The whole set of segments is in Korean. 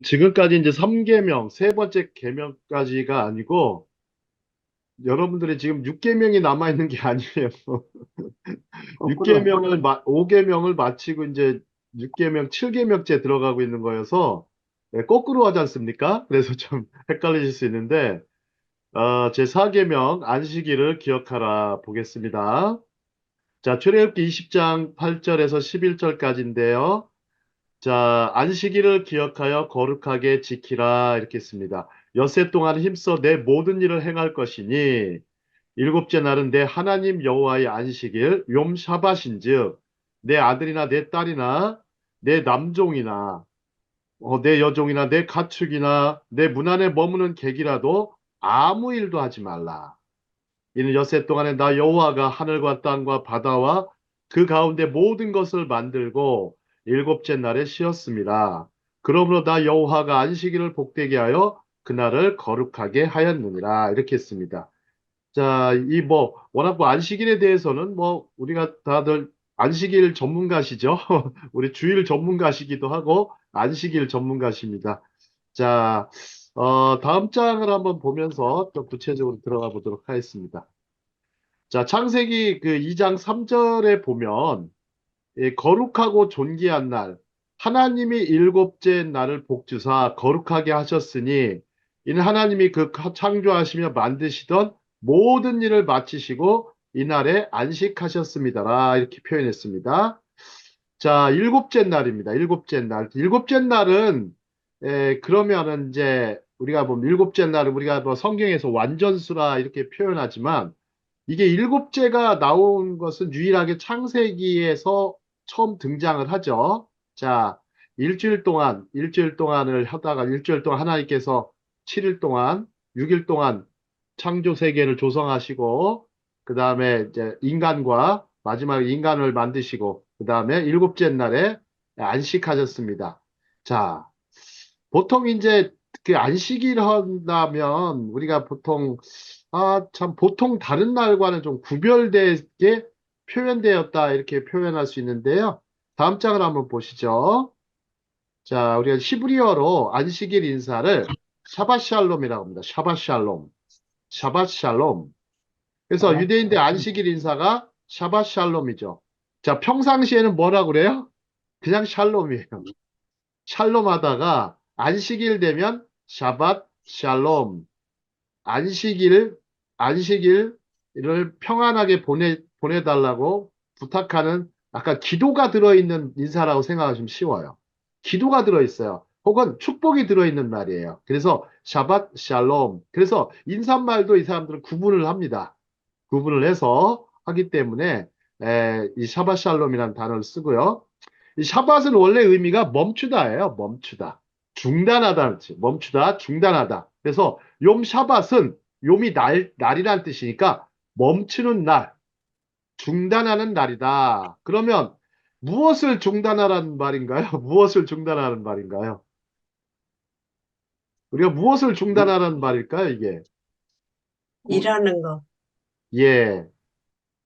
지금까지 이제 3계명, 세 번째 계명까지가 아니고, 여러분들이 지금 6계명이 남아있는 게 아니에요. 거꾸로. 5계명을 마치고 이제 6계명, 7계명째 들어가고 있는 거여서, 네, 거꾸로 하지 않습니까? 그래서 좀 헷갈리실 수 있는데, 제 4계명, 안식일을 기억하라 보겠습니다. 자, 출애굽기 20장 8절에서 11절까지인데요. 자, 안식일을 기억하여 거룩하게 지키라 이렇게 했습니다. 엿새 동안 힘써 내 모든 일을 행할 것이니 일곱째 날은 내 하나님 여호와의 안식일 욤 샤밧인즉 내 아들이나 내 딸이나 내 남종이나 내 여종이나 내 가축이나 내 문 안에 머무는 객이라도 아무 일도 하지 말라. 이는 엿새 동안에 나 여호와가 하늘과 땅과 바다와 그 가운데 모든 것을 만들고 일곱째 날에 쉬었습니다. 그러므로 나 여호와가 안식일을 복되게 하여 그날을 거룩하게 하였느니라 이렇게 했습니다. 자, 워낙 안식일에 대해서는 우리가 다들 안식일 전문가시죠? 우리 주일 전문가시기도 하고 안식일 전문가십니다. 자, 다음 장을 한번 보면서 또 구체적으로 들어가 보도록 하겠습니다. 자, 창세기 그 2장 3절에 보면 거룩하고 존귀한 날 하나님이 일곱째 날을 복주사 거룩하게 하셨으니 이는 하나님이 그 창조하시며 만드시던 모든 일을 마치시고 이날에 안식하셨습니다라 이렇게 표현했습니다. 자, 일곱째 날입니다. 일곱째 날. 일곱째 날은 그러면은 이제 우리가 보면 일곱째 날은 우리가 성경에서 완전수라 이렇게 표현하지만 이게 일곱째가 나온 것은 유일하게 창세기에서 처음 등장을 하죠. 자, 일주일 동안을 하다가 일주일 동안 하나님께서 7일 동안, 6일 동안 창조 세계를 조성하시고, 그 다음에 이제 인간과 마지막에 인간을 만드시고, 그 다음에 일곱째 날에 안식하셨습니다. 자, 보통 이제 그 안식일 한다면 우리가 보통 참 보통 다른 날과는 좀 구별되게 표현되었다 이렇게 표현할 수 있는데요. 다음 장을 한번 보시죠. 자, 우리가 히브리어로 안식일 인사를 샤바샬롬이라고 합니다. 샤바샬롬. 샤바샬롬. 그래서 유대인들 안식일 인사가 샤바샬롬이죠. 자, 평상시에는 뭐라 그래요? 그냥 샬롬이에요. 샬롬 하다가 안식일 되면 샤밧 샬롬. 안식일, 안식일을 평안하게 보내달라고 부탁하는 아까 기도가 들어있는 인사라고 생각하시면 쉬워요. 기도가 들어있어요. 혹은 축복이 들어있는 말이에요. 그래서 샤밧 샬롬. 그래서 인사말도 이 사람들은 구분을 합니다. 구분을 해서 하기 때문에 이 샤밧 샬롬이라는 단어를 쓰고요. 이 샤밧은 원래 의미가 멈추다예요. 멈추다. 중단하다. 멈추다, 중단하다. 그래서 욤 샤밧은 욤이 날이란 뜻이니까 멈추는 날, 중단하는 날이다. 그러면 무엇을 중단하라는 말인가요? 무엇을 중단하는 말인가요? 우리가 무엇을 중단하라는 말일까요, 이게? 일하는 거. 예.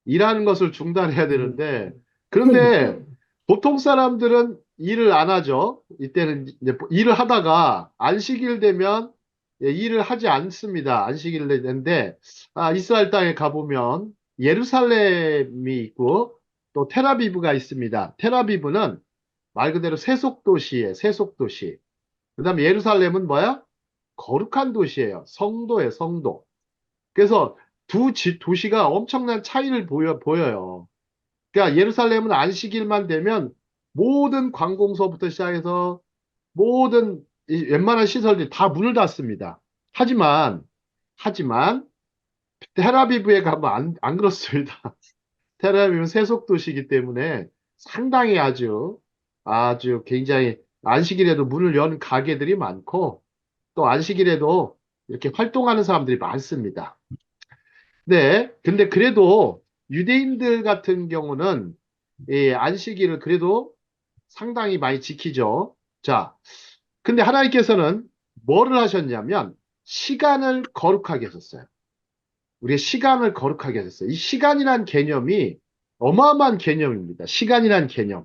일하는 것을 중단해야 되는데, 그런데 보통 사람들은 일을 안 하죠. 이때는 이제 일을 하다가 안식일 되면 일을 하지 않습니다. 안식일 되는데, 이스라엘 땅에 가보면 예루살렘이 있고 또 텔아비브가 있습니다. 텔아비브는 말 그대로 세속도시예요. 세속도시. 그 다음에 예루살렘은 뭐야? 거룩한 도시예요. 성도예요. 성도. 그래서 도시가 엄청난 차이를 보여요. 그러니까 예루살렘은 안식일만 되면 모든 관공서부터 시작해서 모든 웬만한 시설들이 다 문을 닫습니다. 하지만 텔아비브에 가면 안 그렇습니다. 텔아비브는 세속도시이기 때문에 상당히 아주 굉장히 안식일에도 문을 여는 가게들이 많고 또 안식일에도 이렇게 활동하는 사람들이 많습니다. 네, 근데 그래도 유대인들 같은 경우는 이 안식일을 그래도 상당히 많이 지키죠. 자, 근데 하나님께서는 뭐를 하셨냐면 시간을 거룩하게 하셨어요. 우리의 시간을 거룩하게 하셨어요. 이 시간이란 개념이 어마어마한 개념입니다. 시간이란 개념이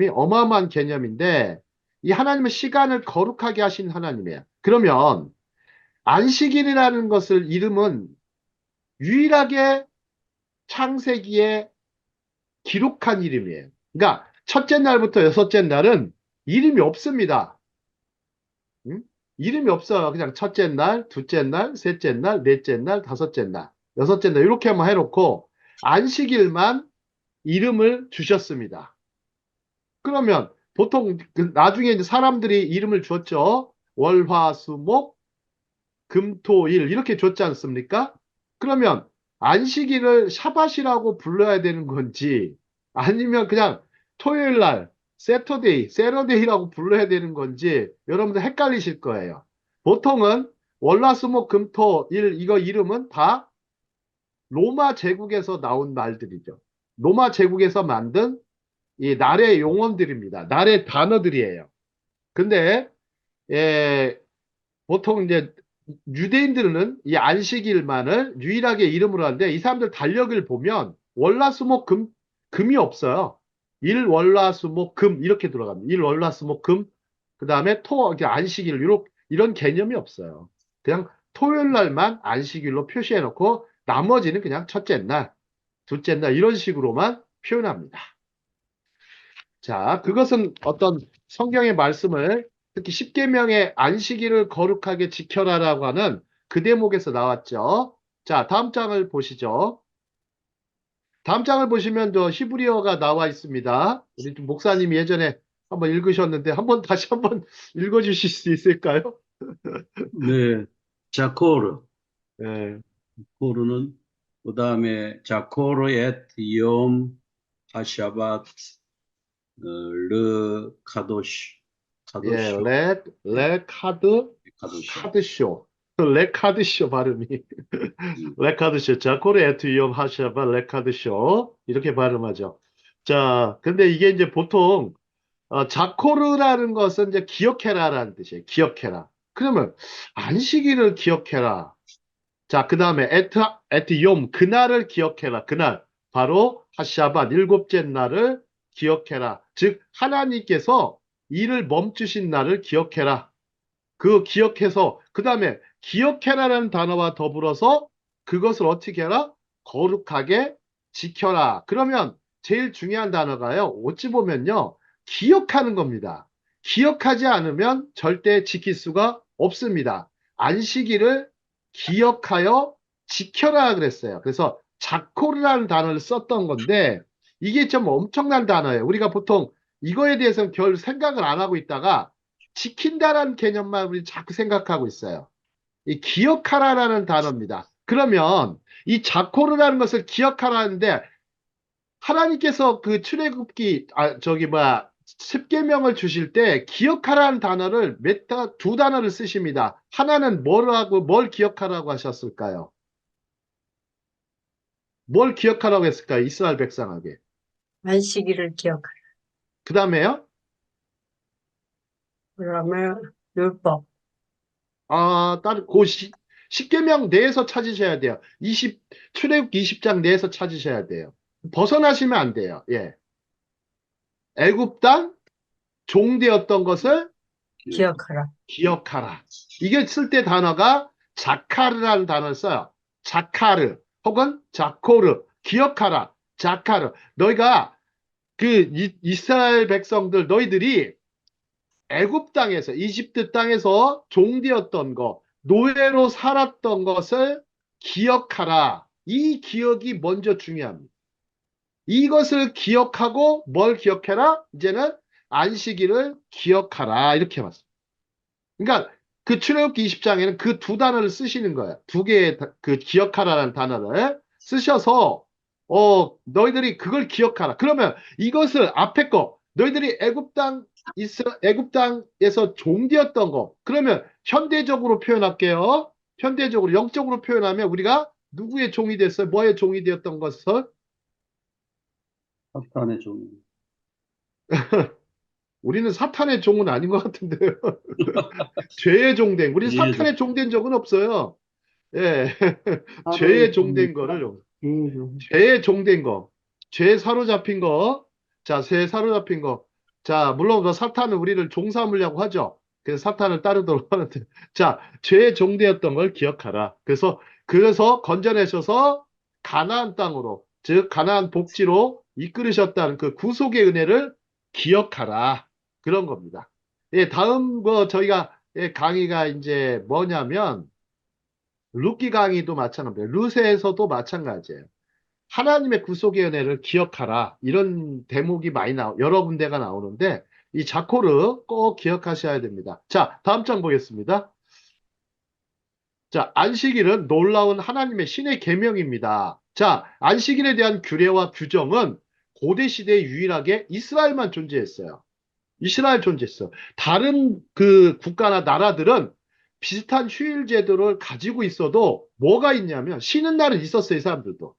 어마어마한 개념인데 이 하나님은 시간을 거룩하게 하신 하나님이에요. 그러면 안식일이라는 것을 이름은 유일하게 창세기에 기록한 이름이에요. 그러니까 첫째 날부터 여섯째 날은 이름이 없습니다. 응? 이름이 없어요. 그냥 첫째 날, 둘째 날, 셋째 날, 넷째 날, 다섯째 날, 여섯째 날 이렇게만 해놓고 안식일만 이름을 주셨습니다. 그러면 보통 나중에 이제 사람들이 이름을 줬죠. 월, 화, 수, 목, 금, 토, 일 이렇게 줬지 않습니까? 그러면 안식일을 샤밧이라고 불러야 되는 건지 아니면 그냥 토요일 날 세터데이, 세러데이라고 불러야 되는 건지 여러분들 헷갈리실 거예요. 보통은 월화수목 금토 일 이거 이름은 다 로마 제국에서 나온 말들이죠. 로마 제국에서 만든 이 날의 용언들입니다. 날의 단어들이에요. 근데 예, 보통 이제 유대인들은 이 안식일만을 유일하게 이름으로 하는데 이 사람들 달력을 보면 월화수목 금이 없어요. 일 월화수목 금 이렇게 들어갑니다. 일 월화수목 금 그다음에 토 이렇게 안식일 이런 개념이 없어요. 그냥 토요일 날만 안식일로 표시해 놓고 나머지는 그냥 첫째 날, 둘째 날 이런 식으로만 표현합니다. 자, 그것은 어떤 성경의 말씀을 특히 십계명의 안식일을 거룩하게 지켜라라고 하는 그 대목에서 나왔죠. 자, 다음 장을 보시죠. 다음 장을 보시면 저 히브리어가 나와 있습니다. 우리 좀 목사님이 예전에 한번 읽으셨는데 다시 한번 읽어주실 수 있을까요? 네, 자코르. 네, 코르는 그 다음에 자코르 엣 욤 하샤밧 르 카도시 예, 카도쇼 카도쇼. 카드쇼. 레카드쇼 발음이. 레카드쇼. 자, 코르 에투이옴 하샤바 레카드쇼. 이렇게 발음하죠. 자, 근데 이게 이제 보통, 자코르라는 것은 이제 기억해라라는 뜻이에요. 기억해라. 그러면, 안식일을 기억해라. 자, 그 다음에 에트욤, 그날을 기억해라. 그날. 바로 하샤밧, 일곱째 날을 기억해라. 즉, 하나님께서 일을 멈추신 날을 기억해라. 그 기억해서 그 다음에 기억해라라는 단어와 더불어서 그것을 어떻게 해라? 거룩하게 지켜라. 그러면 제일 중요한 단어가요. 어찌 보면요. 기억하는 겁니다. 기억하지 않으면 절대 지킬 수가 없습니다. 안식일을 기억하여 지켜라 그랬어요. 그래서 자코르라는 단어를 썼던 건데 이게 좀 엄청난 단어예요. 우리가 보통 이거에 대해서는 별 생각을 안 하고 있다가 지킨다라는 개념만 우리 자꾸 생각하고 있어요. 이 기억하라라는 단어입니다. 그러면 이 자코르라는 것을 기억하라는데 하나님께서 그 출애굽기 저기 뭐야 십계명을 주실 때 기억하라는 단어를 두 단어를 쓰십니다. 하나는 뭘 기억하라고 하셨을까요? 뭘 기억하라고 했을까요? 이스라엘 백성에게. 안식일을 기억하라. 그 다음에요? 그러면 율법. 다른 십계명 내에서 찾으셔야 돼요. 출애굽기 20장 내에서 찾으셔야 돼요. 벗어나시면 안 돼요. 예. 애굽 땅 종되었던 것을 기억하라. 기억하라. 이게 쓸 때 단어가 자카르라는 단어를 써요. 자카르 혹은 자코르 기억하라. 자카르. 너희가 이스라엘 백성들 너희들이 애굽 땅에서 이집트 땅에서 종되었던 거, 노예로 살았던 것을 기억하라. 이 기억이 먼저 중요합니다. 이것을 기억하고 뭘 기억해라? 이제는 안식일을 기억하라. 이렇게 봤습니다. 그러니까 그 출애굽기 20장에는 그 두 단어를 쓰시는 거예요. 두 개의 그 기억하라는 단어를 쓰셔서 너희들이 그걸 기억하라. 그러면 이것을 앞에 거 너희들이 애굽 땅에서 종되었던 거. 그러면 현대적으로 표현할게요. 현대적으로 영적으로 표현하면 우리가 누구의 종이 됐어요? 뭐의 종이 되었던 것을 사탄의 종이. 우리는 사탄의 종은 아닌 것 같은데요. 죄의 종된. 우리 죄의 사탄의 종. 종된 적은 없어요. 예. 죄의 하루의 종된 종이니까 거를, 죄의 종. 죄의 종된 거, 죄에 사로잡힌 거, 자, 죄에 사로잡힌 거. 자, 물론 그 사탄은 우리를 종삼으려고 하죠. 그래서 사탄을 따르도록 하는데, 자, 죄의 종되었던 걸 기억하라. 그래서 건져내셔서 가나안 땅으로, 즉 가나안 복지로 이끌으셨다는 그 구속의 은혜를 기억하라. 그런 겁니다. 예, 다음 거 저희가 예, 강의가 이제 뭐냐면 룻기 강의도 마찬가지예요. 룻에서도 마찬가지예요. 하나님의 구속의 은혜를 기억하라. 이런 대목이 여러 군데가 나오는데, 이 자코르 꼭 기억하셔야 됩니다. 자, 다음 장 보겠습니다. 자, 안식일은 놀라운 하나님의 신의 계명입니다. 자, 안식일에 대한 규례와 규정은 고대 시대에 유일하게 이스라엘만 존재했어요. 이스라엘 존재했어. 다른 그 국가나 나라들은 비슷한 휴일 제도를 가지고 있어도 뭐가 있냐면 쉬는 날은 있었어요, 이 사람들도.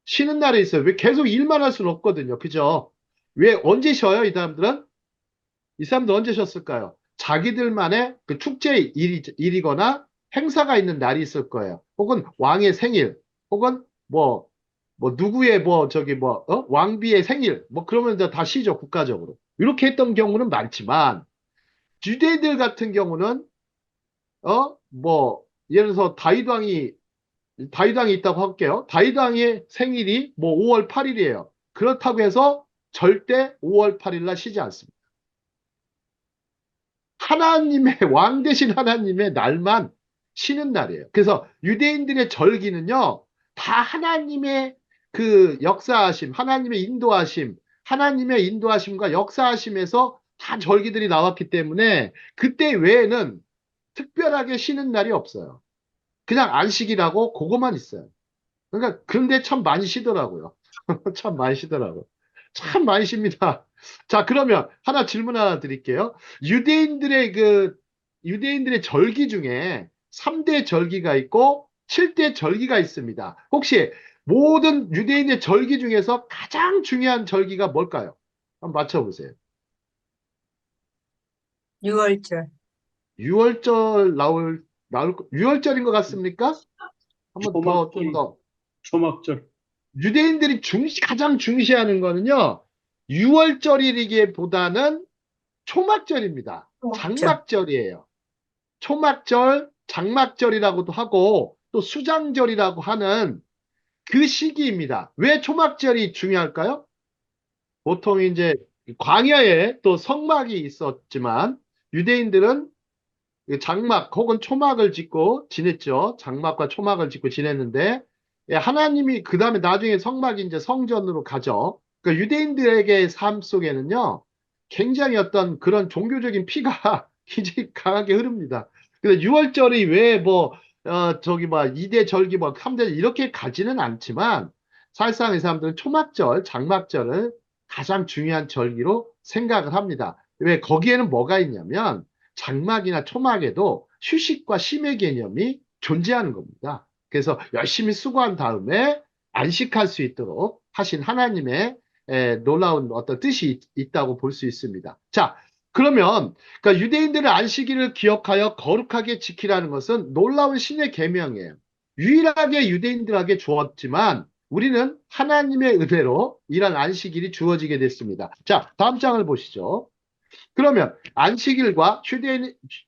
쉬는 날에 있어요. 왜 계속 일만 할 수는 없거든요. 그죠? 왜 언제 쉬어요, 이 사람들은? 이 사람들 언제 쉬었을까요? 자기들만의 그 축제 일이거나 행사가 있는 날이 있을 거예요. 혹은 왕의 생일, 혹은 뭐 누구의 왕비의 생일, 뭐 그러면 이제 다 쉬죠, 국가적으로. 이렇게 했던 경우는 많지만, 유대인들 같은 경우는, 예를 들어서 다윗 왕이 있다고 할게요. 다윗 왕의 생일이 뭐 5월 8일이에요. 그렇다고 해서 절대 5월 8일 날 쉬지 않습니다. 하나님의 왕 대신 하나님의 날만 쉬는 날이에요. 그래서 유대인들의 절기는요, 다 하나님의 그 역사하심, 하나님의 인도하심과 역사하심에서 다 절기들이 나왔기 때문에 그때 외에는 특별하게 쉬는 날이 없어요. 그냥 안식이라고 그거만 있어요. 그러니까 근데 참 많이 쉬더라고요. 참 많이 쉬더라고요. 참 많이 쉽니다. 자, 그러면 질문 하나 드릴게요. 유대인들의 유대인들의 절기 중에 3대 절기가 있고 7대 절기가 있습니다. 혹시 모든 유대인의 절기 중에서 가장 중요한 절기가 뭘까요? 한번 맞춰보세요. 6월절. 6월절 6월절인 것 같습니까? 한번 좀 더. 초막절. 유대인들이 가장 중시하는 거는요, 6월절이기보다는 초막절입니다. 초막절. 장막절이에요. 초막절, 장막절이라고도 하고, 또 수장절이라고 하는 그 시기입니다. 왜 초막절이 중요할까요? 보통 이제 광야에 또 성막이 있었지만, 유대인들은 장막 혹은 초막을 짓고 지냈죠. 장막과 초막을 짓고 지냈는데 예, 하나님이 그 다음에 나중에 성막이 이제 성전으로 가죠. 그러니까 유대인들에게 삶 속에는요, 굉장히 어떤 그런 종교적인 피가 굉장히 강하게 흐릅니다. 근데 6월절이 왜 저기 2대 절기 3대 이렇게 가지는 않지만 사실상 이 사람들은 초막절, 장막절을 가장 중요한 절기로 생각을 합니다. 왜 거기에는 뭐가 있냐면 장막이나 초막에도 휴식과 쉼의 개념이 존재하는 겁니다. 그래서 열심히 수고한 다음에 안식할 수 있도록 하신 하나님의 놀라운 어떤 뜻이 있다고 볼 수 있습니다. 자, 그러면 그러니까 유대인들의 안식일을 기억하여 거룩하게 지키라는 것은 놀라운 신의 계명이에요. 유일하게 유대인들에게 주었지만 우리는 하나님의 은혜로 이런 안식일이 주어지게 됐습니다. 자, 다음 장을 보시죠. 그러면 안식일과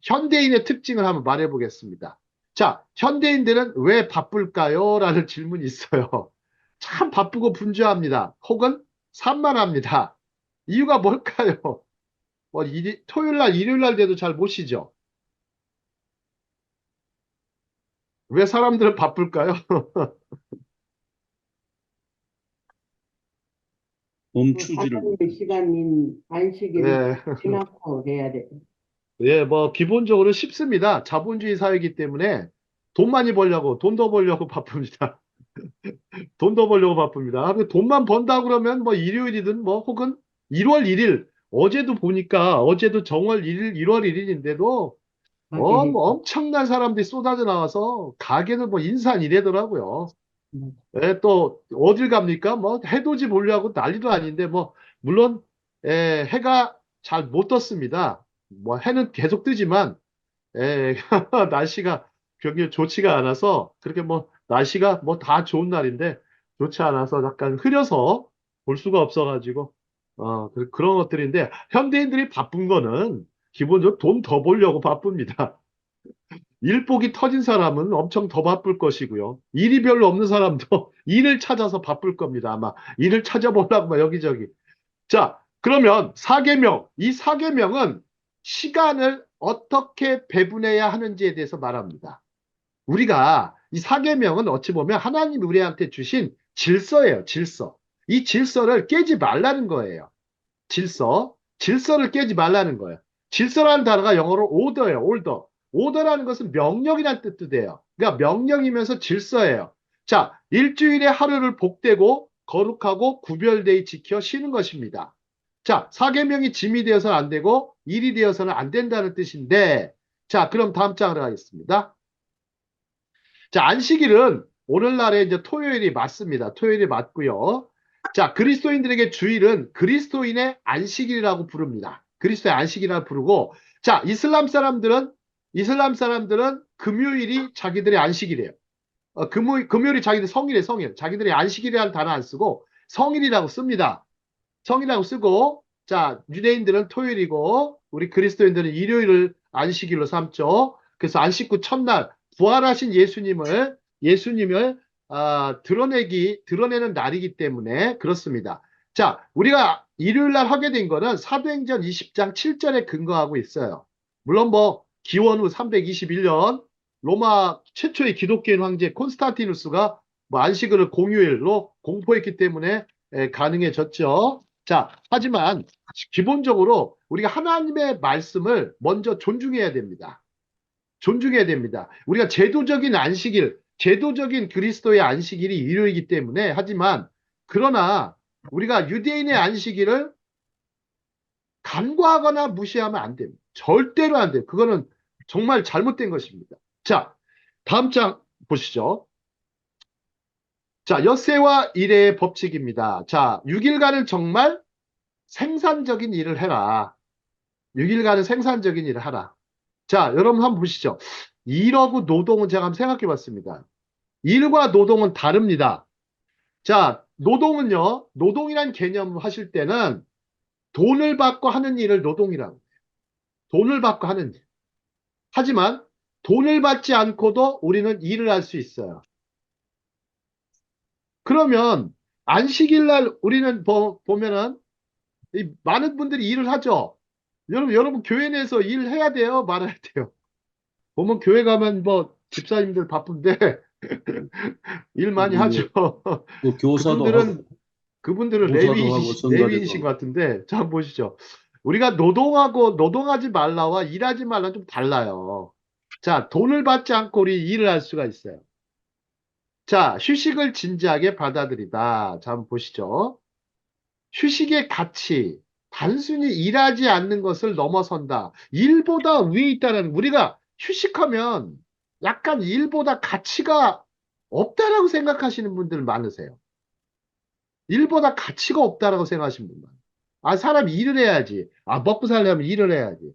현대인의 특징을 한번 말해 보겠습니다. 자, 현대인들은 왜 바쁠까요? 라는 질문이 있어요. 참 바쁘고 분주합니다. 혹은 산만합니다. 이유가 뭘까요? 토요일 날, 일요일 날 돼도 잘 못 쉬죠. 왜 사람들은 바쁠까요? 멈추지를 하나님의 못해. 시간인 안식일을 네. 지나고 해야 돼. 예, 기본적으로 쉽습니다. 자본주의 사회이기 때문에 돈 많이 벌려고, 돈 더 벌려고 바쁩니다. 돈 더 벌려고 바쁩니다. 돈만 번다 그러면 일요일이든 혹은 1월 1일 어제도 보니까 어제도 정월 1일 1월 1일인데도 가게 해. 엄청난 사람들이 쏟아져 나와서 가게는 인산이래더라고요. 예, 또 어딜 갑니까? 해돋이 보려고 난리도 아닌데 물론 해가 잘 못 떴습니다. 해는 계속 뜨지만 날씨가 굉장히 좋지가 않아서 그렇게 날씨가 다 좋은 날인데 좋지 않아서 약간 흐려서 볼 수가 없어가지고 그런 것들인데, 현대인들이 바쁜 거는 기본적으로 돈 더 벌려고 바쁩니다. 일복이 터진 사람은 엄청 더 바쁠 것이고요. 일이 별로 없는 사람도 일을 찾아서 바쁠 겁니다. 아마 일을 찾아보려고 막 여기저기. 자, 그러면 사계명, 이 사계명은 시간을 어떻게 배분해야 하는지에 대해서 말합니다. 우리가 이 사계명은 어찌 보면 하나님이 우리한테 주신 질서예요, 질서. 이 질서를 깨지 말라는 거예요. 질서를 깨지 말라는 거예요. 질서라는 단어가 영어로 order예요, order. order라는 것은 명령이라는 뜻도 돼요. 그러니까 명령이면서 질서예요. 자, 일주일에 하루를 복되고 거룩하고 구별되이 지켜 쉬는 것입니다. 자, 사계명이 짐이 되어서는 안 되고 일이 되어서는 안 된다는 뜻인데, 자, 그럼 다음 장으로 가겠습니다. 자, 안식일은 오늘날에 이제 토요일이 맞습니다. 토요일이 맞고요. 자, 그리스도인들에게 주일은 그리스도인의 안식일이라고 부릅니다. 그리스도의 안식일이라고 부르고, 자, 이슬람 사람들은 금요일이 자기들의 안식일이에요. 금요일이 자기들 성일이에요, 성일. 자기들이 안식일이라는 단어 안 쓰고 성일이라고 씁니다. 성이라고 쓰고, 자, 유대인들은 토요일이고, 우리 그리스도인들은 일요일을 안식일로 삼죠. 그래서 안식구 첫날, 부활하신 예수님을 드러내는 날이기 때문에 그렇습니다. 자, 우리가 일요일 날 하게 된 거는 사도행전 20장 7절에 근거하고 있어요. 물론 뭐, 기원 후 321년, 로마 최초의 기독교인 황제 콘스탄티누스가 뭐 안식일을 공휴일로 공포했기 때문에 가능해졌죠. 자, 하지만 기본적으로 우리가 하나님의 말씀을 먼저 존중해야 됩니다. 존중해야 됩니다. 우리가 제도적인 그리스도의 안식일이 일요이기 때문에 하지만 그러나 우리가 유대인의 안식일을 간과하거나 무시하면 안 됩니다. 절대로 안 돼요. 그거는 정말 잘못된 것입니다. 자, 다음 장 보시죠. 자, 엿새와 일의 법칙입니다. 자, 6일간은 정말 생산적인 일을 해라. 6일간은 생산적인 일을 하라. 자, 여러분 한번 보시죠. 일하고 노동은 제가 한번 생각해 봤습니다. 일과 노동은 다릅니다. 자, 노동이란 개념을 하실 때는 돈을 받고 하는 일을 노동이라고 해요. 돈을 받고 하는 일. 하지만 돈을 받지 않고도 우리는 일을 할 수 있어요. 그러면 안식일 날 우리는 보면은 많은 분들이 일을 하죠. 여러분 교회 내에서 일해야 돼요? 말아야 돼요? 보면 교회 가면 뭐 집사님들 바쁜데 일 많이 하죠. 그 교사도 그분들은 하고 그분들은 모자도 하고 레위인이신 성가대도 것 하고. 같은데 자 한번 보시죠. 우리가 노동하지 말라와 일하지 말라 좀 달라요. 자, 돈을 받지 않고 우리 일을 할 수가 있어요. 자, 휴식을 진지하게 받아들이다. 자, 한번 보시죠. 휴식의 가치, 단순히 일하지 않는 것을 넘어선다. 일보다 위에 있다는, 우리가 휴식하면 약간 일보다 가치가 없다라고 생각하시는 분들 많으세요. 일보다 가치가 없다라고 생각하시는 분 많아요. 아, 사람이 일을 해야지. 아, 먹고 살려면 일을 해야지.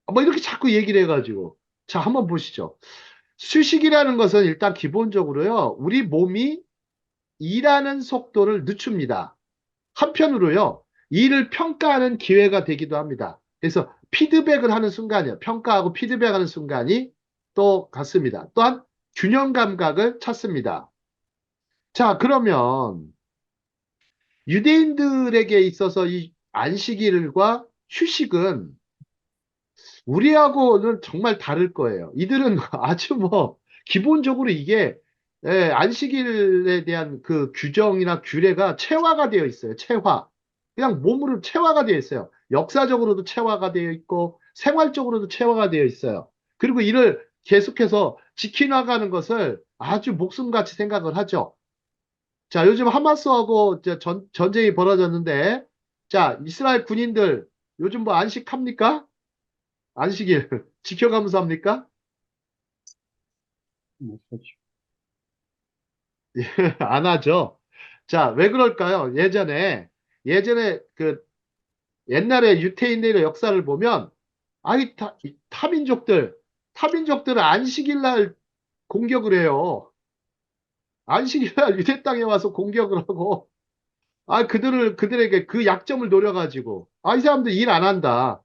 뭐 이렇게 자꾸 얘기를 해가지고. 자, 한번 보시죠. 휴식이라는 것은 일단 기본적으로요, 우리 몸이 일하는 속도를 늦춥니다. 한편으로요, 일을 평가하는 기회가 되기도 합니다. 그래서 피드백을 하는 순간이요. 평가하고 피드백하는 순간이 또 같습니다. 또한 균형 감각을 찾습니다. 자, 그러면 유대인들에게 있어서 이 안식일과 휴식은 우리하고는 정말 다를 거예요. 이들은 아주 뭐 기본적으로 이게 안식일에 대한 그 규정이나 규례가 체화가 되어 있어요. 체화. 그냥 몸으로 체화가 되어 있어요. 역사적으로도 체화가 되어 있고 생활적으로도 체화가 되어 있어요. 그리고 이를 계속해서 지켜나가는 것을 아주 목숨같이 생각을 하죠. 자, 요즘 하마스하고 이제 전쟁이 벌어졌는데, 자, 이스라엘 군인들 요즘 뭐 안식합니까? 안식일 지켜가면서 합니까? 뭐, 그렇죠. 안 하죠. 자, 왜 그럴까요? 예전에 그 옛날에 유태인들의 역사를 보면 이 타민족들은 안식일 날 공격을 해요. 안식일 날 유대 땅에 와서 공격을 하고 그들에게 그 약점을 노려가지고, 이 사람들 일 안 한다.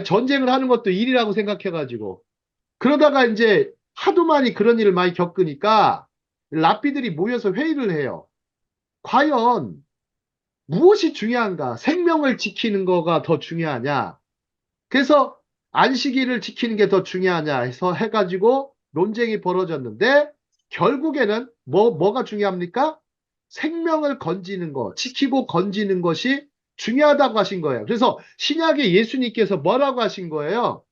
전쟁을 하는 것도 일이라고 생각해가지고. 그러다가 이제 하도 많이 그런 일을 많이 겪으니까 랍비들이 모여서 회의를 해요. 과연 무엇이 중요한가? 생명을 지키는 거가 더 중요하냐? 그래서 안식일을 지키는 게 더 중요하냐 해서 해가지고 논쟁이 벌어졌는데 결국에는 뭐가 중요합니까? 생명을 건지는 거, 지키고 건지는 것이 중요하다고 하신 거예요. 그래서 신약의 예수님께서 뭐라고 하신 거예요?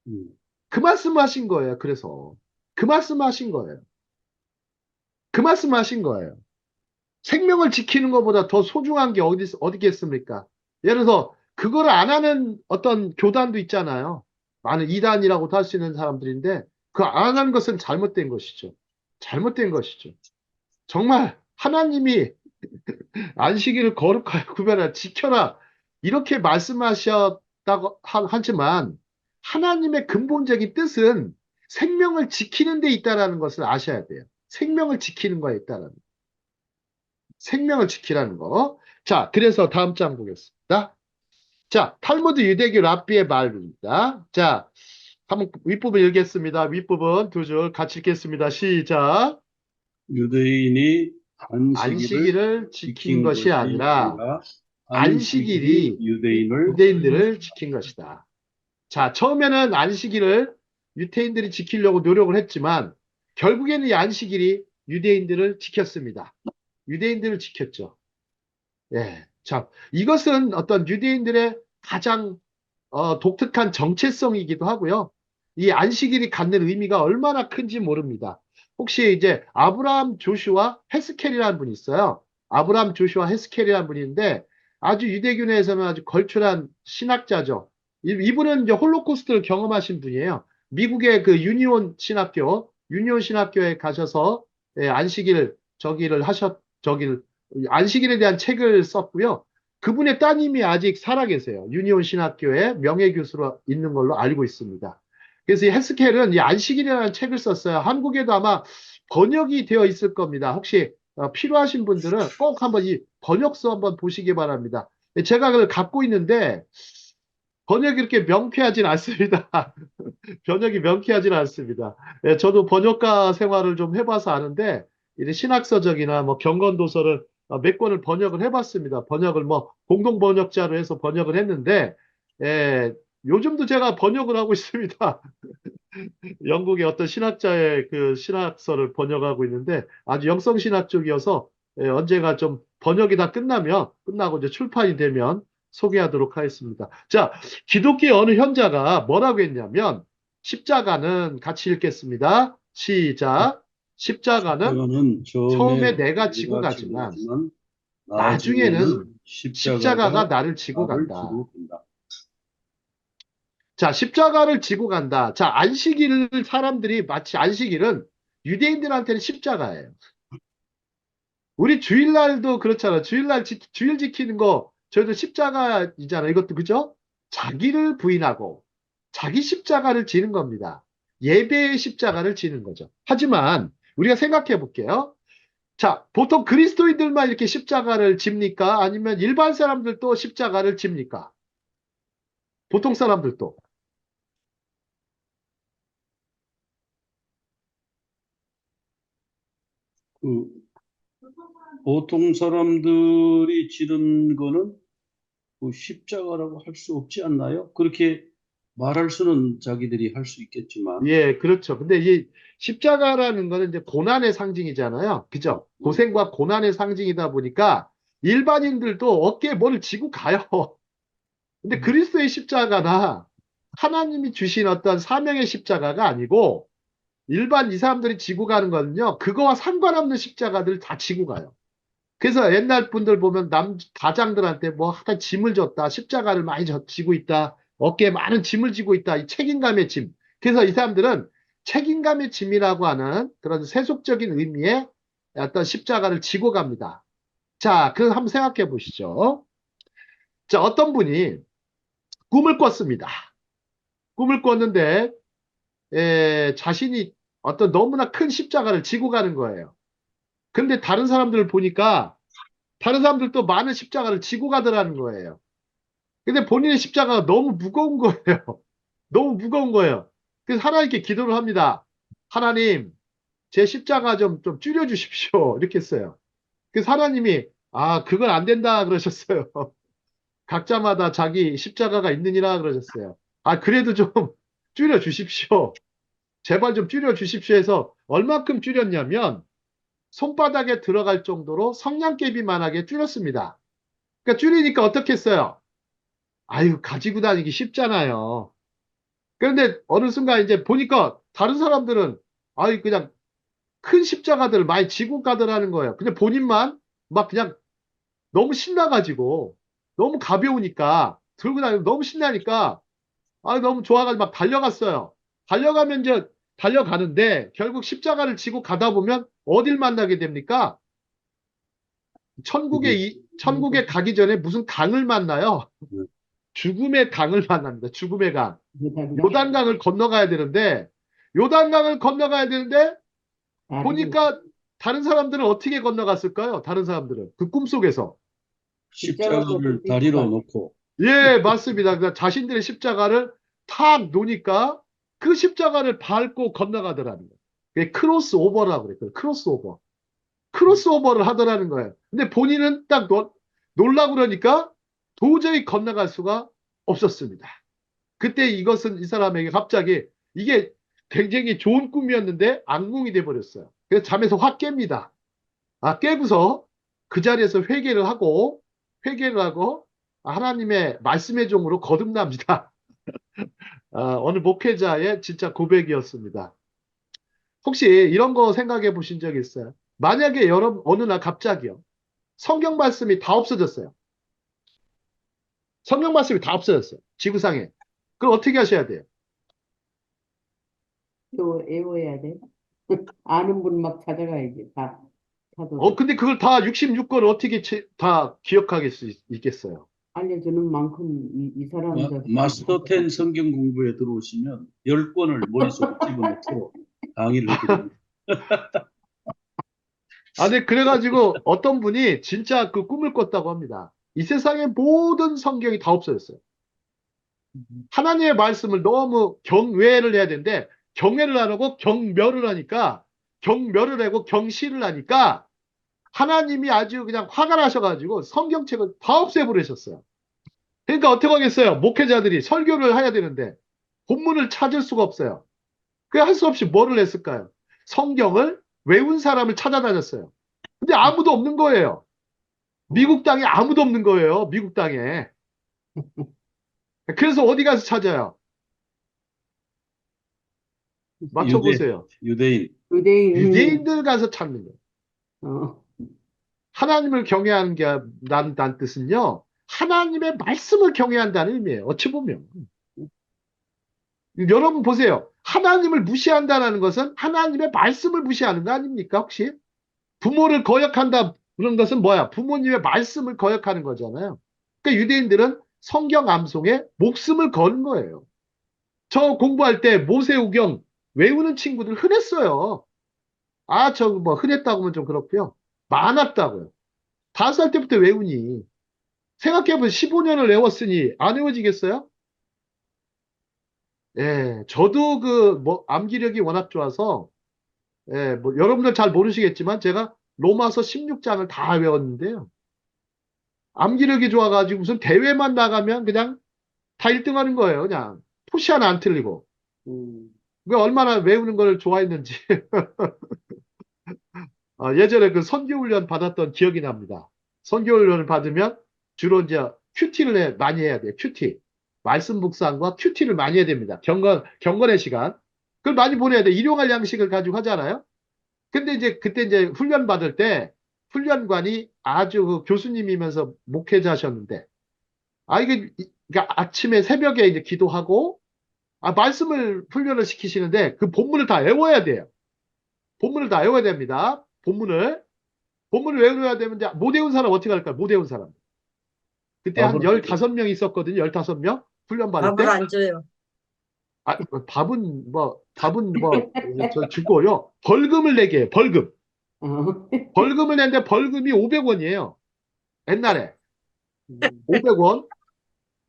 음, 그 말씀 하신 거예요. 그래서 그 말씀 하신 거예요. 그 말씀 하신 거예요. 생명을 지키는 것보다 더 소중한 게 어디겠습니까? 예를 들어서 그거를 안 하는 어떤 교단도 있잖아요. 많은 이단이라고도 할 수 있는 사람들인데 그 안 하는 것은 잘못된 것이죠. 잘못된 것이죠. 정말 하나님이 안식일을 거룩하게 구별하라 지켜라 이렇게 말씀하셨다고 하지만 하나님의 근본적인 뜻은 생명을 지키는 데 있다라는 것을 아셔야 돼요. 생명을 지키는 거에 있다라는 거. 생명을 지키라는 거. 자, 그래서 다음 장 보겠습니다. 자, 탈무드 유대교 랍비의 말입니다. 자, 한번 윗부분 읽겠습니다. 윗부분 두 줄 같이 읽겠습니다. 시작. 유대인이 안식일을 안식일을 지킨 지킨 것이 것이 아니라 아니라 안식일이 안식일이 유대인을 유대인들을 지킨 것이다. 자, 처음에는 안식일을 유대인들이 지키려고 노력을 했지만 결국에는 이 안식일이 유대인들을 지켰습니다. 유대인들을 지켰죠. 예. 자, 이것은 어떤 유대인들의 가장 독특한 정체성이기도 하고요. 이 안식일이 갖는 의미가 얼마나 큰지 모릅니다. 혹시 이제 아브라함 조슈아 헤스켈이라는 분이 있어요. 아브라함 조슈아 헤스켈이라는 분인데 아주 유대교 내에서는 아주 걸출한 신학자죠. 이분은 이제 홀로코스트를 경험하신 분이에요. 미국의 그 유니온 신학교에 가셔서 안식일 안식일에 대한 책을 썼고요. 그분의 따님이 아직 살아계세요. 유니온 신학교에 명예교수로 있는 걸로 알고 있습니다. 그래서 이 헤스켈은 이 안식일이라는 책을 썼어요. 한국에도 아마 번역이 되어 있을 겁니다. 혹시 필요하신 분들은 꼭 한번 이 번역서 한번 보시기 바랍니다. 제가 그걸 갖고 있는데 번역이 이렇게 명쾌하진 않습니다. 번역이 명쾌하진 않습니다. 저도 번역가 생활을 좀 해봐서 아는데 이제 신학서적이나 뭐 경건도서를 몇 권을 번역을 해봤습니다. 번역을 뭐 공동 번역자로 해서 번역을 했는데 요즘도 제가 번역을 하고 있습니다. 영국의 어떤 신학자의 그 신학서를 번역하고 있는데 아주 영성신학 쪽이어서 언제가 좀 번역이 다 끝나고 이제 출판이 되면 소개하도록 하겠습니다. 자, 기독교의 어느 현자가 뭐라고 했냐면 십자가는 같이 읽겠습니다. 시작. 십자가는 십자가는 처음에 처음에 내가 지고 가지만 나중에는 나중에는 십자가가 십자가가 나를 지고 나를 간다. 지고 간다. 자, 십자가를 지고 간다. 자, 사람들이 마치 안식일은 유대인들한테는 십자가예요. 우리 주일날도 그렇잖아. 주일 지키는 거, 저희도 십자가이잖아요. 이것도 그죠? 자기를 부인하고 자기 십자가를 지는 겁니다. 예배의 십자가를 지는 거죠. 하지만 우리가 생각해 볼게요. 자, 보통 그리스도인들만 이렇게 십자가를 집니까? 아니면 일반 사람들도 십자가를 집니까? 보통 사람들도. 그 보통 사람들이 지른 거는 그 십자가라고 할 수 없지 않나요? 그렇게 말할 수는 자기들이 할 수 있겠지만, 예, 그렇죠. 근데 이 십자가라는 거는 이제 고난의 상징이잖아요. 그죠? 고생과 고난의 상징이다 보니까 일반인들도 어깨에 뭐를 지고 가요. 근데 그리스도의 십자가나 하나님이 주신 어떤 사명의 십자가가 아니고 일반 이 사람들이 지고 가는 거는요. 그거와 상관없는 십자가들 다 지고 가요. 그래서 옛날 분들 보면 가장들한테 뭐 하여튼 짐을 줬다. 십자가를 많이 지고 있다. 어깨에 많은 짐을 지고 있다. 이 책임감의 짐. 그래서 이 사람들은 책임감의 짐이라고 하는 그런 세속적인 의미의 어떤 십자가를 지고 갑니다. 자, 그래서 한번 생각해 보시죠. 자, 어떤 분이 꿈을 꿨습니다. 꿈을 꿨는데 자신이 어떤 너무나 큰 십자가를 지고 가는 거예요. 근데 다른 사람들을 보니까 다른 사람들도 많은 십자가를 지고 가더라는 거예요. 근데 본인의 십자가가 너무 무거운 거예요. 너무 무거운 거예요. 그래서 하나님께 기도를 합니다. 하나님, 제 십자가 좀 줄여주십시오. 이렇게 했어요. 그래서 하나님이, 그건 안 된다 그러셨어요. 각자마다 자기 십자가가 있느니라 그러셨어요. 그래도 좀 줄여주십시오. 제발 좀 줄여주십시오 해서 얼마큼 줄였냐면 손바닥에 들어갈 정도로 성냥개비만하게 줄였습니다. 그러니까 줄이니까 어떻게 했어요? 가지고 다니기 쉽잖아요. 그런데 어느 순간 이제 보니까 다른 사람들은 그냥 큰 십자가들을 많이 지고 가더라는 거예요. 근데 본인만 막 그냥 너무 신나가지고 너무 가벼우니까 들고 다니고 너무 신나니까 너무 좋아가지고 막 달려갔어요. 달려가면 이제 달려가는데 결국 십자가를 지고 가다 보면 어딜 만나게 됩니까? 천국에 가기 전에 무슨 강을 만나요? 네. 죽음의 강을 만납니다. 죽음의 강. 요단 요단강을 건너가야 되는데 보니까 다른 사람들은 어떻게 건너갔을까요? 다른 사람들은 그 꿈속에서. 십자가를 다리로 놓고 예, 맞습니다. 그러니까 자신들의 십자가를 탁 놓으니까 그 십자가를 밟고 건너가더라는 거예요. 그게 크로스 오버라고 그랬거든요. 크로스 오버. 크로스 오버를 하더라는 거예요. 근데 본인은 딱 놀라고 그러니까 도저히 건너갈 수가 없었습니다. 그때 이 사람에게 갑자기 이게 굉장히 좋은 꿈이었는데 악몽이 돼버렸어요. 그래서 잠에서 확 깹니다. 깨고서 그 자리에서 회개를 하고 하나님의 말씀의 종으로 거듭납니다. 어느 목회자의 진짜 고백이었습니다. 혹시 이런 거 생각해 보신 적 있어요? 만약에 여러분 어느 날 갑자기요. 성경 말씀이 다 없어졌어요. 성경 말씀이 다 없어졌어요. 지구상에. 그럼 어떻게 하셔야 돼요? 또 외워야 돼. 아는 분 막 찾아가야지. 다 찾아서 근데 그걸 다 66권을 어떻게 다 기억하실 수 있겠어요? 알려주는 만큼 이 사람들 마스터 10 성경 공부에 들어오시면 10권을 머릿속에 집어넣고 강의를 해드립니다. 근데 그래가지고 어떤 분이 진짜 그 꿈을 꿨다고 합니다. 이 세상의 모든 성경이 다 없어졌어요. 하나님의 말씀을 너무 경외를 해야 되는데 경외를 안 하고 경멸을 하고 경시를 하니까 하나님이 아주 그냥 화가 나셔가지고 성경책을 다 없애버리셨어요. 그러니까 어떻게 하겠어요? 목회자들이 설교를 해야 되는데 본문을 찾을 수가 없어요. 그 할 수 없이 뭐를 했을까요? 성경을 외운 사람을 찾아다녔어요. 근데 아무도 없는 거예요. 미국 땅에 아무도 없는 거예요. 미국 땅에. 그래서 어디 가서 찾아요? 맞춰보세요. 유대인. 유대인 유대인들 가서 찾는 거예요. 어, 하나님을 경외하는 게 난 뜻은요. 하나님의 말씀을 경외한다는 의미예요. 어찌 보면. 여러분 보세요. 하나님을 무시한다는 것은 하나님의 말씀을 무시하는 거 아닙니까? 혹시? 부모를 거역한다 그런 것은 뭐야? 부모님의 말씀을 거역하는 거잖아요. 그러니까 유대인들은 성경 암송에 목숨을 거는 거예요. 저 공부할 때 모세우경 외우는 친구들 흔했어요. 저 뭐 흔했다고 하면 좀 그렇고요. 많았다고요. 5살 때부터 외우니. 생각해보면 15년을 외웠으니 안 외워지겠어요? 예, 저도 암기력이 워낙 좋아서, 예, 뭐, 여러분들 잘 모르시겠지만 제가 로마서 16장을 다 외웠는데요. 암기력이 좋아가지고 무슨 대회만 나가면 그냥 다 1등 하는 거예요. 그냥. 토시 하나 안 틀리고. 그 얼마나 외우는 걸 좋아했는지. 예전에 그 선교훈련 받았던 기억이 납니다. 선교훈련을 받으면 주로 이제 많이 해야 돼요. 큐티. 말씀 묵상과 큐티를 많이 해야 됩니다. 경건의 시간. 그걸 많이 보내야 돼. 일용할 양식을 가지고 하잖아요. 근데 그때 이제 훈련 받을 때 훈련관이 아주 그 교수님이면서 목회자셨는데, 그러니까 아침에 새벽에 이제 기도하고, 말씀을 훈련을 시키시는데 그 본문을 다 외워야 돼요. 본문을 다 외워야 됩니다. 본문을 외워야 되는데 못 외운 사람 어떻게 할까요? 못 외운 사람. 그때 한 밥을 15명 있었거든요. 15명 훈련 받을 때. 밥을 안 줘요. 밥은 저 주고요. 벌금을 내게 해요. 벌금. 어. 벌금을 내는데 벌금이 500원이에요. 옛날에. 500원.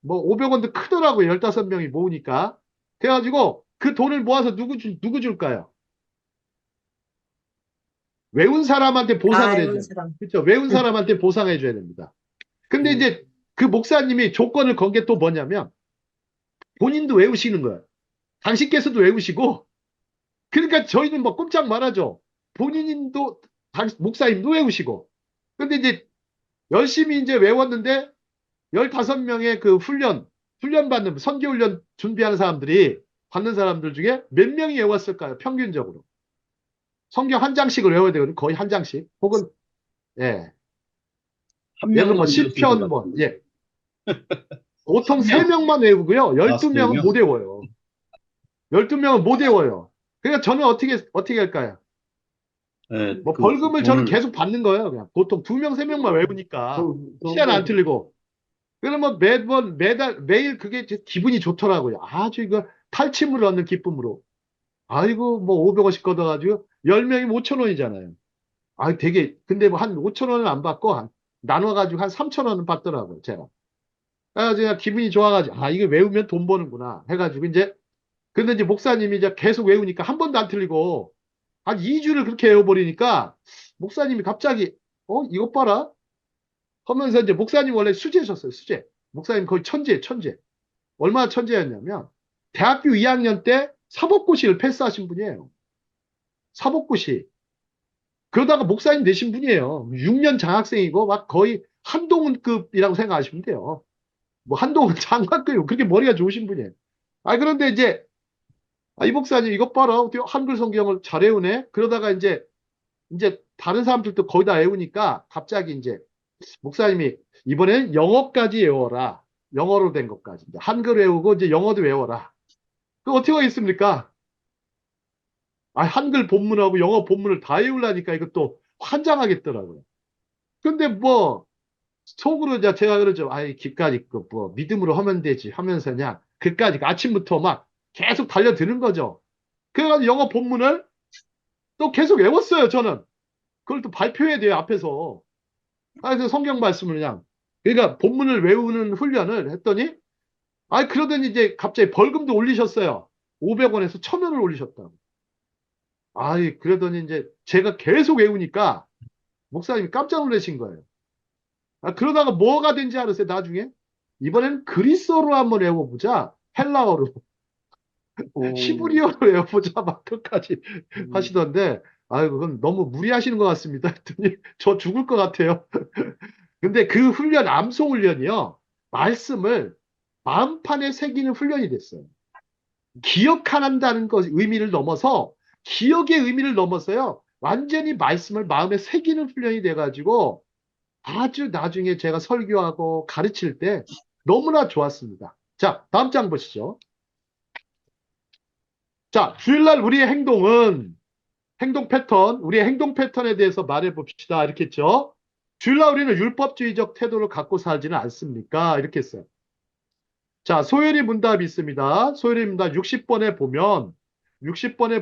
뭐 500원도 크더라고요. 15명이 모으니까. 그래가지고 그 돈을 모아서 누구 줄까요? 외운 사람한테 보상을 아, 해줘요. 이런 사람. 그렇죠? 외운 사람한테 보상해 줘야 됩니다. 근데 이제 그 목사님이 조건을 건 게 또 뭐냐면 본인도 외우시는 거예요. 당신께서도 외우시고 그러니까 저희는 뭐 꼼짝 말하죠. 본인도 목사님도 외우시고 근데 이제 열심히 이제 외웠는데 15명의 그 훈련 받는 선교 훈련 준비하는 사람들이 받는 사람들 중에 몇 명이 외웠을까요? 평균적으로. 성경 한 장씩을 외워야 되거든요. 거의 한 장씩. 혹은 예. 한 예를 들어 뭐 명만 외웠을 것 시편 뭐 같은데. 예. 보통 한 명. 3명만 외우고요. 다섯 12명은 명. 못 외워요. 12명은 못 외워요. 그러니까 저는 어떻게 할까요? 예, 뭐 그 벌금을 저는 돈을 계속 받는 거예요. 그냥 보통 2명, 3명만 외우니까 돈 시간 안 벌 틀리고. 그러면 매일 그게 기분이 좋더라고요. 아주 이거 탈취물을 얻는 기쁨으로. 아이고 뭐 500원씩 걷어가지고 10명이면 5천 원이잖아요. 아 되게 근데 뭐 한 5천 원은 안 받고 나눠가지고 한 3천 원은 받더라고요. 제가. 그래가지고 그냥 기분이 좋아가지고 아 이거 외우면 돈 버는구나 해가지고 이제 근데 이제 목사님이 이제 계속 외우니까 한 번도 안 틀리고 한 2주를 그렇게 외워버리니까 목사님이 갑자기 이것 봐라 하면서 이제 목사님 원래 수재셨어요. 수재. 목사님 거의 천재. 얼마나 천재였냐면 대학교 2학년 때 사법고시를 패스하신 분이에요. 사법고시. 그러다가 목사님 되신 분이에요. 6년 장학생이고 막 거의 한동훈급이라고 생각하시면 돼요. 뭐 한동훈 장관급이고 그렇게 머리가 좋으신 분이에요. 아 그런데 이제 이 목사님 이것 봐라. 어떻게 한글 성경을 잘 외우네. 그러다가 이제 다른 사람들도 거의 다 외우니까 갑자기 이제 목사님이 이번엔 영어까지 외워라. 영어로 된 것까지. 이제 한글 외우고 이제 영어도 외워라. 그 어떻게 하겠습니까? 한글 본문하고 영어 본문을 다 외우려니까 이것도 환장하겠더라고요. 근데 뭐 속으로 이제 제가 그러죠. 기까지 뭐 믿음으로 하면 되지 하면서 그냥 그까지 아침부터 막 계속 달려드는 거죠. 그래가지고 영어 본문을 또 계속 외웠어요. 저는 그걸 또 발표해야 돼요 앞에서. 그래서 성경 말씀을 그냥 그러니까 본문을 외우는 훈련을 했더니 그러더니 이제 갑자기 벌금도 올리셨어요. 500원에서 1000원을 올리셨다고. 그러더니 이제 제가 계속 외우니까 목사님이 깜짝 놀라신 거예요. 그러다가 뭐가 된지 알았어요, 나중에? 이번엔 그리스어로 한번 외워보자. 헬라어로. 히브리어로 외워보자. 막 그까지 하시던데, 그건 너무 무리하시는 것 같습니다. 했더니, 저 죽을 것 같아요. 근데 그 훈련, 암송 훈련이요. 말씀을 마음판에 새기는 훈련이 됐어요. 기억한다는 것 의미를 넘어서 기억의 의미를 넘어서요. 완전히 말씀을 마음에 새기는 훈련이 돼가지고 아주 나중에 제가 설교하고 가르칠 때 너무나 좋았습니다. 자, 다음 장 보시죠. 자, 주일날 우리의 행동 패턴, 우리의 행동 패턴에 대해서 말해 봅시다. 이렇게 했죠. 주일날 우리는 율법주의적 태도를 갖고 살지는 않습니까? 이렇게 했어요. 자, 소요리 문답이 있습니다. 소요리 문답 60번에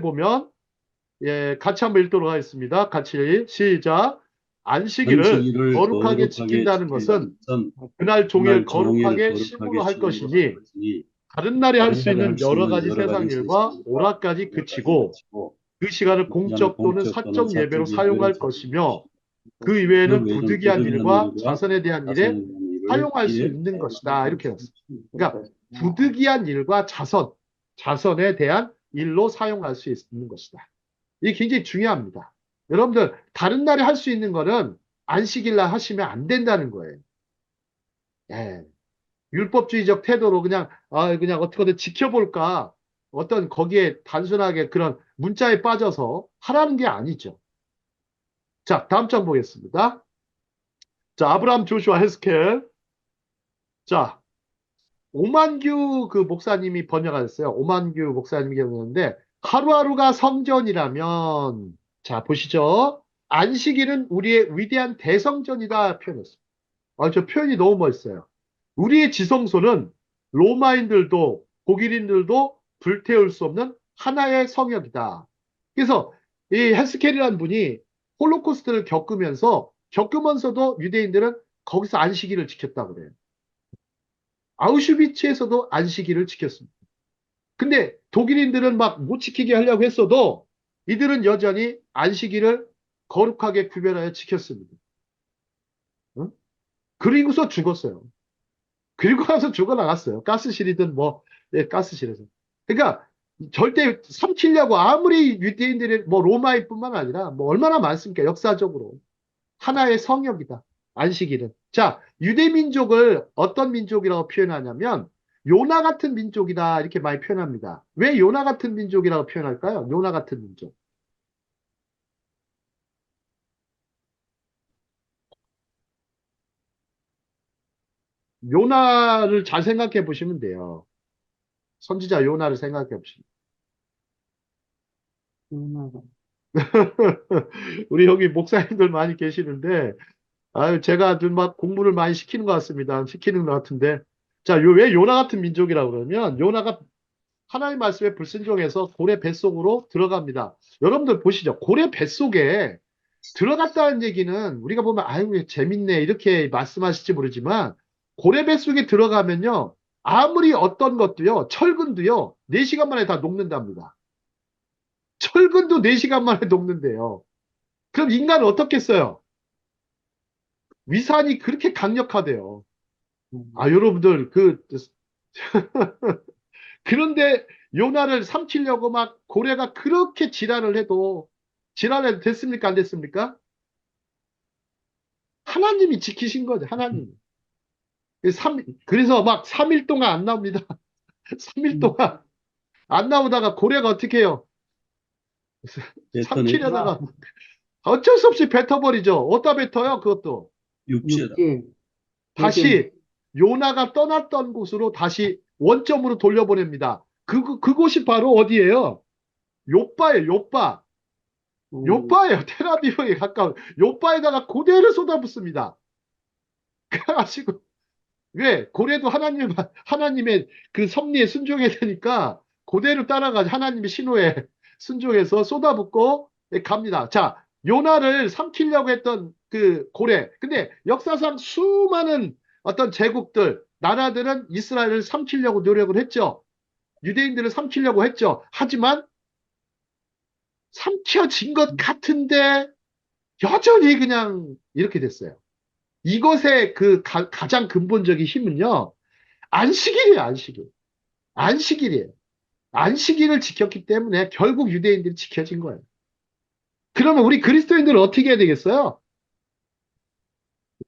보면, 예, 같이 한번 읽도록 하겠습니다. 같이, 시작. 안식일을 안식일을 거룩하게 거룩하게 지킨다는 것은 지킨다는 것은 그날 종일 그날 종일 거룩하게 거룩하게 심으로 할 심으로 할 것이니, 것이니 다른 날에 할 다른 수 날에 할 있는 수 여러 있는 가지 여러 세상 가지 일과 세상 일과 오락까지 오락까지 그치고, 그치고 그 시간을 그 시간을 공적 또는 공적 또는 사적 예배로 사적 예배로 사용할 사용할 것이며, 것이고 그 그 이외에는 외에는 부득이한 부득이한 일과 일과 자선에 대한 일에 자선에 대한 일을 사용할 수 일에 있는 것이다. 사용할 이렇게 수 했어요. 그러니까 부득이한 일과 자선에 대한 일로 사용할 수 있는 것이다. 이게 굉장히 중요합니다. 여러분들 다른 날에 할 수 있는 거는 안식일 날 하시면 안 된다는 거예요. 예. 율법주의적 태도로 그냥 어떻게든 지켜볼까 어떤 거기에 단순하게 그런 문자에 빠져서 하라는 게 아니죠. 자, 다음 장 보겠습니다. 자, 아브라함 조슈아 헤스켈. 자, 오만규 그 목사님이 번역하셨어요. 오만규 목사님이 번역했는데 하루하루가 성전이라면 자 보시죠. 안식일은 우리의 위대한 대성전이다 표현했어요. 저 표현이 너무 멋있어요. 우리의 지성소는 로마인들도 독일인들도 불태울 수 없는 하나의 성역이다. 그래서 이 헤스켈이라는 분이 홀로코스트를 겪으면서도 유대인들은 거기서 안식일을 지켰다 그래요. 아우슈비츠에서도 안식일을 지켰습니다. 근데 독일인들은 막 못 지키게 하려고 했어도 이들은 여전히 안식일을 거룩하게 구별하여 지켰습니다. 응? 그리고서 죽었어요. 그리고 나서 죽어나갔어요. 가스실이든 뭐, 예, 가스실에서. 그러니까 절대 삼키려고 아무리 유대인들이 뭐 로마일 뿐만 아니라 뭐 얼마나 많습니까? 역사적으로. 하나의 성역이다. 안식일은. 자, 유대 민족을 어떤 민족이라고 표현하냐면 요나 같은 민족이다. 이렇게 많이 표현합니다. 왜 요나 같은 민족이라고 표현할까요? 요나 같은 민족. 요나를 잘 생각해 보시면 돼요. 선지자 요나를 생각해 보시면. 누나가. 우리 여기 목사님들 많이 계시는데 아유, 제가 좀 막 공부를 많이 시키는 것 같습니다. 시키는 것 같은데. 자, 왜 요나 같은 민족이라고 그러면, 요나가 하나님 말씀에 불순종해서 고래 뱃속으로 들어갑니다. 여러분들 보시죠. 고래 뱃속에 들어갔다는 얘기는 우리가 보면, 아유, 재밌네. 이렇게 말씀하실지 모르지만, 고래 뱃속에 들어가면요. 아무리 어떤 것도요, 철근도요, 4시간 만에 다 녹는답니다. 철근도 4시간 만에 녹는데요. 그럼 인간은 어떻겠어요? 위산이 그렇게 강력하대요. 아, 여러분들, 그런데 요나를 삼키려고 막 고래가 그렇게 지랄을 해도, 지랄해도 됐습니까? 안 됐습니까? 하나님이 지키신 거죠, 하나님. 그래서 막 3일 동안 안 나옵니다. 3일 동안 안 나오다가 고래가 어떻게 해요? 뱉어내 삼키려다가 어쩔 수 없이 뱉어버리죠. 어디다 뱉어요, 그것도. 육지에다. 육지. 다시 요나가 떠났던 곳으로 다시 원점으로 돌려보냅니다. 그곳이 바로 어디예요? 요빠예요, 요빠. 요빠예요. 테라비브에 가까운 요빠에다가 고대를 쏟아붓습니다. 그래가지고 왜 고래도 하나님의 그 섭리에 순종해야 되니까 고대를 따라가지 하나님의 신호에 순종해서 쏟아붓고 갑니다. 자, 요나를 삼키려고 했던 그 고래. 근데 역사상 수많은 어떤 제국들, 나라들은 이스라엘을 삼키려고 노력을 했죠. 유대인들을 삼키려고 했죠. 하지만 삼켜진 것 같은데 여전히 그냥 이렇게 됐어요. 이것의 그 가장 근본적인 힘은요. 안식일이에요, 안식일. 안식일이에요. 안식일을 지켰기 때문에 결국 유대인들이 지켜진 거예요. 그러면 우리 그리스도인들은 어떻게 해야 되겠어요?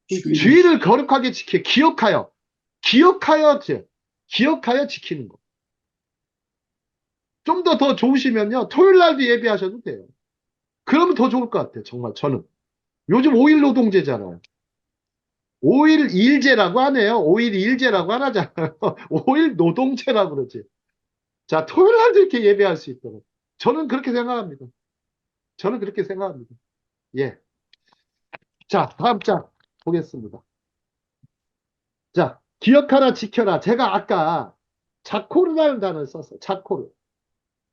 주일을 거룩하게 기억하여, 기억하여 지키는 거. 좀 더 좋으시면요. 토요일 날도 예배하셔도 돼요. 그러면 더 좋을 것 같아요. 정말 저는. 요즘 5일 노동제잖아요. 5일 일제라고 하네요. 5일 일제라고 안 하잖아요. 5일 노동제라고 그러지. 자, 토요일 날도 이렇게 예배할 수 있도록. 저는 그렇게 생각합니다. 저는 그렇게 생각합니다. 예. 자, 다음 장 보겠습니다. 자, 기억하라, 지켜라. 제가 아까 자코르라는 단어를 썼어요. 자코르.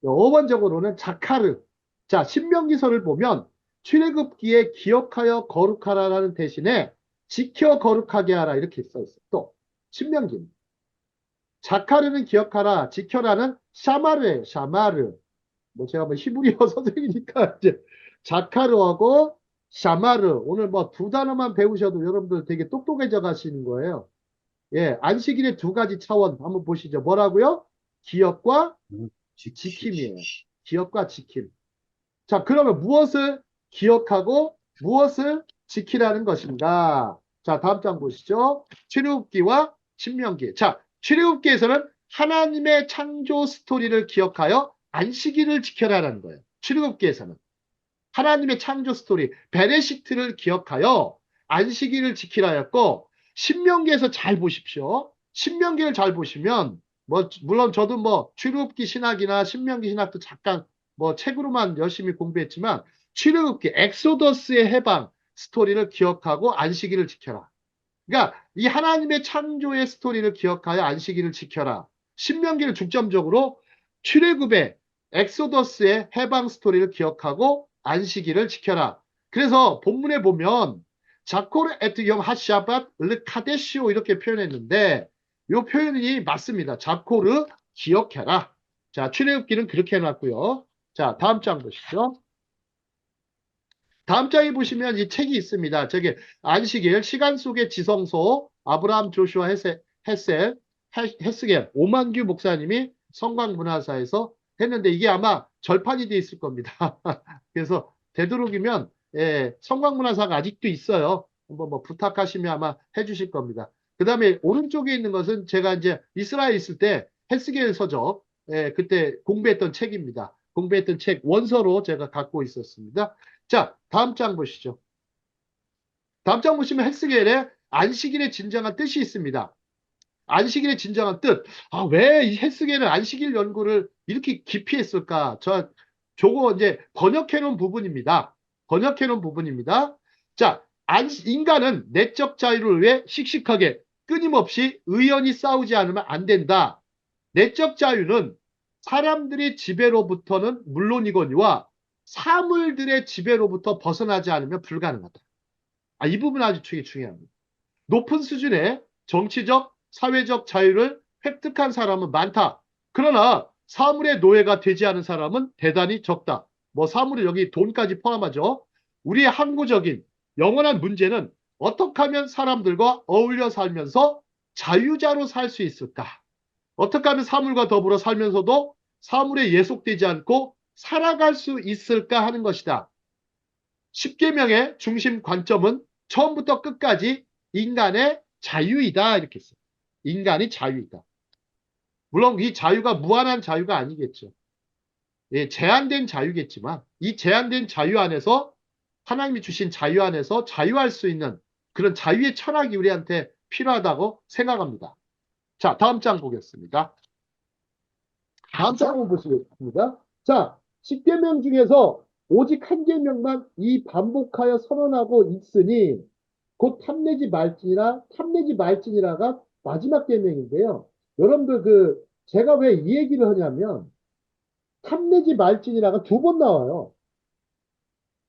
어원적으로는 자카르. 자, 신명기서를 보면 출애굽기에 기억하여 거룩하라라는 대신에 지켜 거룩하게 하라 이렇게 써 있어요. 또 신명기. 자카르는 기억하라, 지켜라는 샤마르예요. 샤마르. 뭐 제가 뭐 히브리어 선생이니까 이제 자카르하고 샤마르 오늘 뭐 두 단어만 배우셔도 여러분들 되게 똑똑해져 가시는 거예요. 예, 안식일의 두 가지 차원 한번 보시죠. 뭐라고요? 기억과 지킴이에요. 기억과 지킴. 자, 그러면 무엇을 기억하고 무엇을 지키라는 것인가? 자, 다음 장 보시죠. 출애굽기와 신명기. 자, 출애굽기에서는 하나님의 창조 스토리를 기억하여 안식일을 지켜라라는 거예요. 출애굽기에서는 하나님의 창조 스토리 베레시트를 기억하여 안식일을 지키라 했고 신명기에서 잘 보십시오. 신명기를 잘 보시면 뭐 물론 저도 뭐 출애굽기 신학이나 신명기 신학도 잠깐 뭐 책으로만 열심히 공부했지만 출애굽기 엑소더스의 해방 스토리를 기억하고 안식일을 지켜라. 그러니까 이 하나님의 창조의 스토리를 기억하여 안식일을 지켜라. 신명기를 중점적으로 출애굽의 엑소더스의 해방 스토리를 기억하고 안식일을 지켜라. 그래서 본문에 보면 자코르 에트 염 하샤밧 르 카데시오 이렇게 표현했는데 이 표현이 맞습니다. 자코르 기억해라. 자, 출애굽기는 그렇게 해놨고요. 자, 다음 장 보시죠. 다음 장에 보시면 이 책이 있습니다. 저기 안식일 시간 속의 지성소 아브라함 조슈아 헤스겔 오만규 목사님이 성광문화사에서 했는데 이게 아마 절판이 돼 있을 겁니다. 그래서 되도록이면 성광문화사가 아직도 있어요. 한번 뭐 부탁하시면 아마 해주실 겁니다. 그 다음에 오른쪽에 있는 것은 제가 이제 이스라엘 있을 때 헤스겔 서적 그때 공부했던 책입니다. 공부했던 책 원서로 제가 갖고 있었습니다. 자, 다음 장 보시죠. 다음 장 보시면 헬스겔의 안식일의 진정한 뜻이 있습니다. 안식일의 진정한 뜻. 아, 왜 이 헬스겔은 안식일 연구를 이렇게 깊이 했을까? 저거 이제 번역해 놓은 부분입니다. 번역해 놓은 부분입니다. 자, 인간은 내적 자유를 위해 씩씩하게 끊임없이 의연히 싸우지 않으면 안 된다. 내적 자유는 사람들의 지배로부터는 물론이거니와 사물들의 지배로부터 벗어나지 않으면 불가능하다. 아, 이 부분 아주 되게 중요합니다. 높은 수준의 정치적, 사회적 자유를 획득한 사람은 많다. 그러나 사물의 노예가 되지 않은 사람은 대단히 적다. 뭐 사물을 여기 돈까지 포함하죠. 우리의 항구적인 영원한 문제는 어떻게 하면 사람들과 어울려 살면서 자유자로 살 수 있을까? 어떻게 하면 사물과 더불어 살면서도 사물에 예속되지 않고 살아갈 수 있을까 하는 것이다. 십계명의 중심 관점은 처음부터 끝까지 인간의 자유이다 이렇게 했어요. 인간이 자유이다. 물론 이 자유가 무한한 자유가 아니겠죠. 예, 제한된 자유겠지만 이 제한된 자유 안에서 하나님이 주신 자유 안에서 자유할 수 있는 그런 자유의 철학이 우리한테 필요하다고 생각합니다. 자, 다음 장 보겠습니다. 다음 장을 보시겠습니다. 자, 10계명 중에서 오직 한 계명만 이 반복하여 선언하고 있으니 곧 탐내지 말지니라가 마지막 계명인데요. 여러분들 제가 왜 이 얘기를 하냐면 탐내지 말지니라가 두 번 나와요.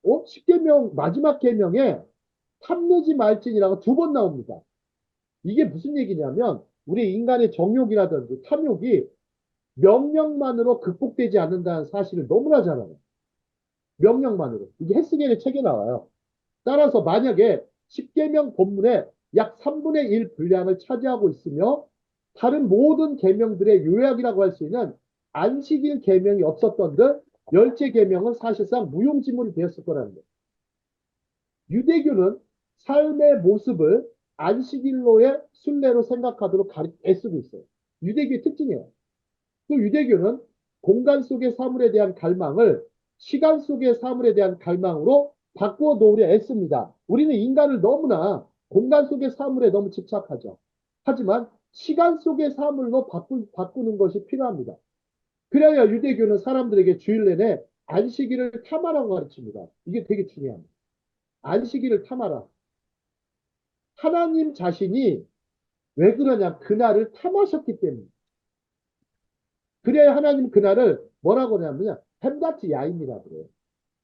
10계명 마지막 계명에 탐내지 말지니라가 두 번 나옵니다. 이게 무슨 얘기냐면 우리 인간의 정욕이라든지 탐욕이 명령만으로 극복되지 않는다는 사실을 너무나 잘 알아요. 명령만으로. 이게 헤스겔의 책에 나와요. 따라서 만약에 10계명 본문의 약 3분의 1 분량을 차지하고 있으며 다른 모든 계명들의 요약이라고 할 수 있는 안식일 계명이 없었던들 10째 계명은 사실상 무용지물이 되었을 거라는 거예요. 유대교는 삶의 모습을 안식일로의 순례로 생각하도록 애쓰고 있어요. 유대교의 특징이에요. 또 유대교는 공간 속의 사물에 대한 갈망을 시간 속의 사물에 대한 갈망으로 바꾸어 놓으려 애씁니다. 우리는 인간을 너무나 공간 속의 사물에 너무 집착하죠. 하지만 시간 속의 사물로 바꾸는 것이 필요합니다. 그래야 유대교는 사람들에게 주일 내내 안식일을 탐하라고 가르칩니다. 이게 되게 중요합니다. 안식일을 탐하라. 하나님 자신이 왜 그러냐? 그날을 탐하셨기 때문에. 그래야 하나님 그날을 뭐라고 하냐면 햄다트 야임이라고 그래요.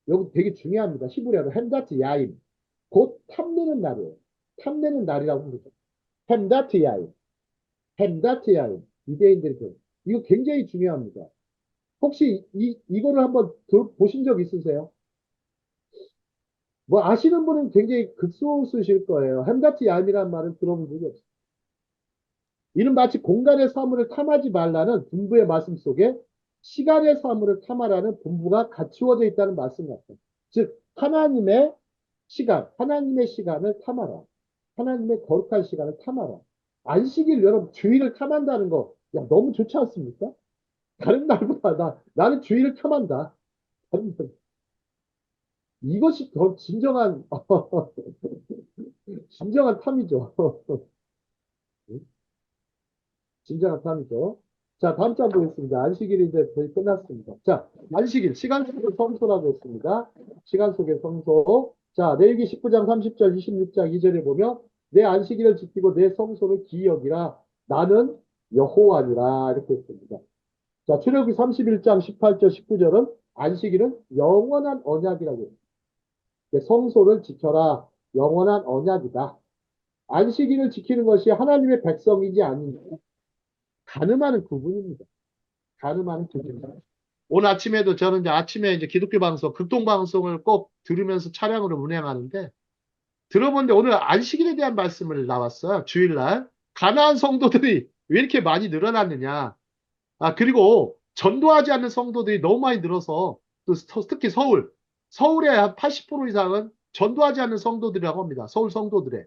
여기 되게 중요합니다. 히브리어로 햄다트 야임. 곧 탐내는 날이에요. 탐내는 날이라고 그러죠. 햄다트 야임. 햄다트 야임. 유대인들이 이거 굉장히 중요합니다. 혹시 이거를 한번 보신 적 있으세요? 뭐 아시는 분은 굉장히 극소수실 거예요. 햄다트 야임이라는 말을 들어본 적이 없어요. 이는 마치 공간의 사물을 탐하지 말라는 분부의 말씀 속에 시간의 사물을 탐하라는 분부가 갖추어져 있다는 말씀 같아요. 즉 하나님의 시간을 탐하라. 하나님의 거룩한 시간을 탐하라. 안식일 여러분 주일을 탐한다는 거 야, 너무 좋지 않습니까? 다른 날보다 나는 주일을 탐한다. 이것이 더 진정한 진정한 탐이죠. 진정한 탐이죠. 자, 다음 장 보겠습니다. 안식일이 이제 거의 끝났습니다. 자, 안식일, 시간 속의 성소라고 했습니다. 시간 속의 성소. 자, 레위기 19장 30절, 26장 2절에 보면 내 안식일을 지키고 내 성소를 기억이라 나는 여호와니라 이렇게 했습니다. 자, 출애굽기 31장 18절, 19절은 안식일은 영원한 언약이라고 했습니다. 성소를 지켜라. 영원한 언약이다. 안식일을 지키는 것이 하나님의 백성이지 아닌가. 가늠하는 구분입니다. 가늠하는 구분입니다. 오늘 아침에도 저는 이제 아침에 이제 기독교 방송, 극동 방송을 꼭 들으면서 차량으로 운행하는데 들어보는데 오늘 안식일에 대한 말씀을 나왔어요. 주일날. 가나안 성도들이 왜 이렇게 많이 늘어났느냐. 아, 그리고 전도하지 않는 성도들이 너무 많이 늘어서 또 특히 서울의 한 80% 이상은 전도하지 않는 성도들이라고 합니다. 서울 성도들의.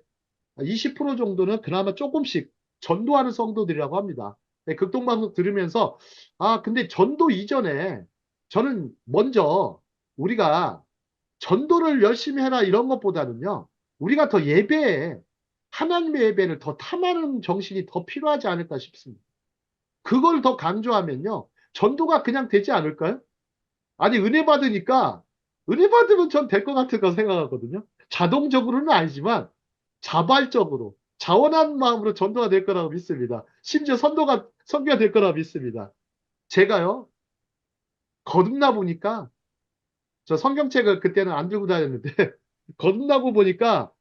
20% 정도는 그나마 조금씩 전도하는 성도들이라고 합니다. 네, 극동방송 들으면서 아 근데 전도 이전에 저는 먼저 우리가 전도를 열심히 해라 이런 것보다는요. 우리가 더 예배에 하나님의 예배를 더 탐하는 정신이 더 필요하지 않을까 싶습니다. 그걸 더 강조하면요. 전도가 그냥 되지 않을까요? 아니 은혜 받으니까 은혜 받으면 전 될 것 같은 거 생각하거든요. 자동적으로는 아니지만 자발적으로 자원한 마음으로 전도가 될 거라고 믿습니다. 심지어 선교가 될 거라고 믿습니다. 제가요 거듭나 보니까 저 성경책을 그때는 안 들고 다녔는데 거듭나고 보니까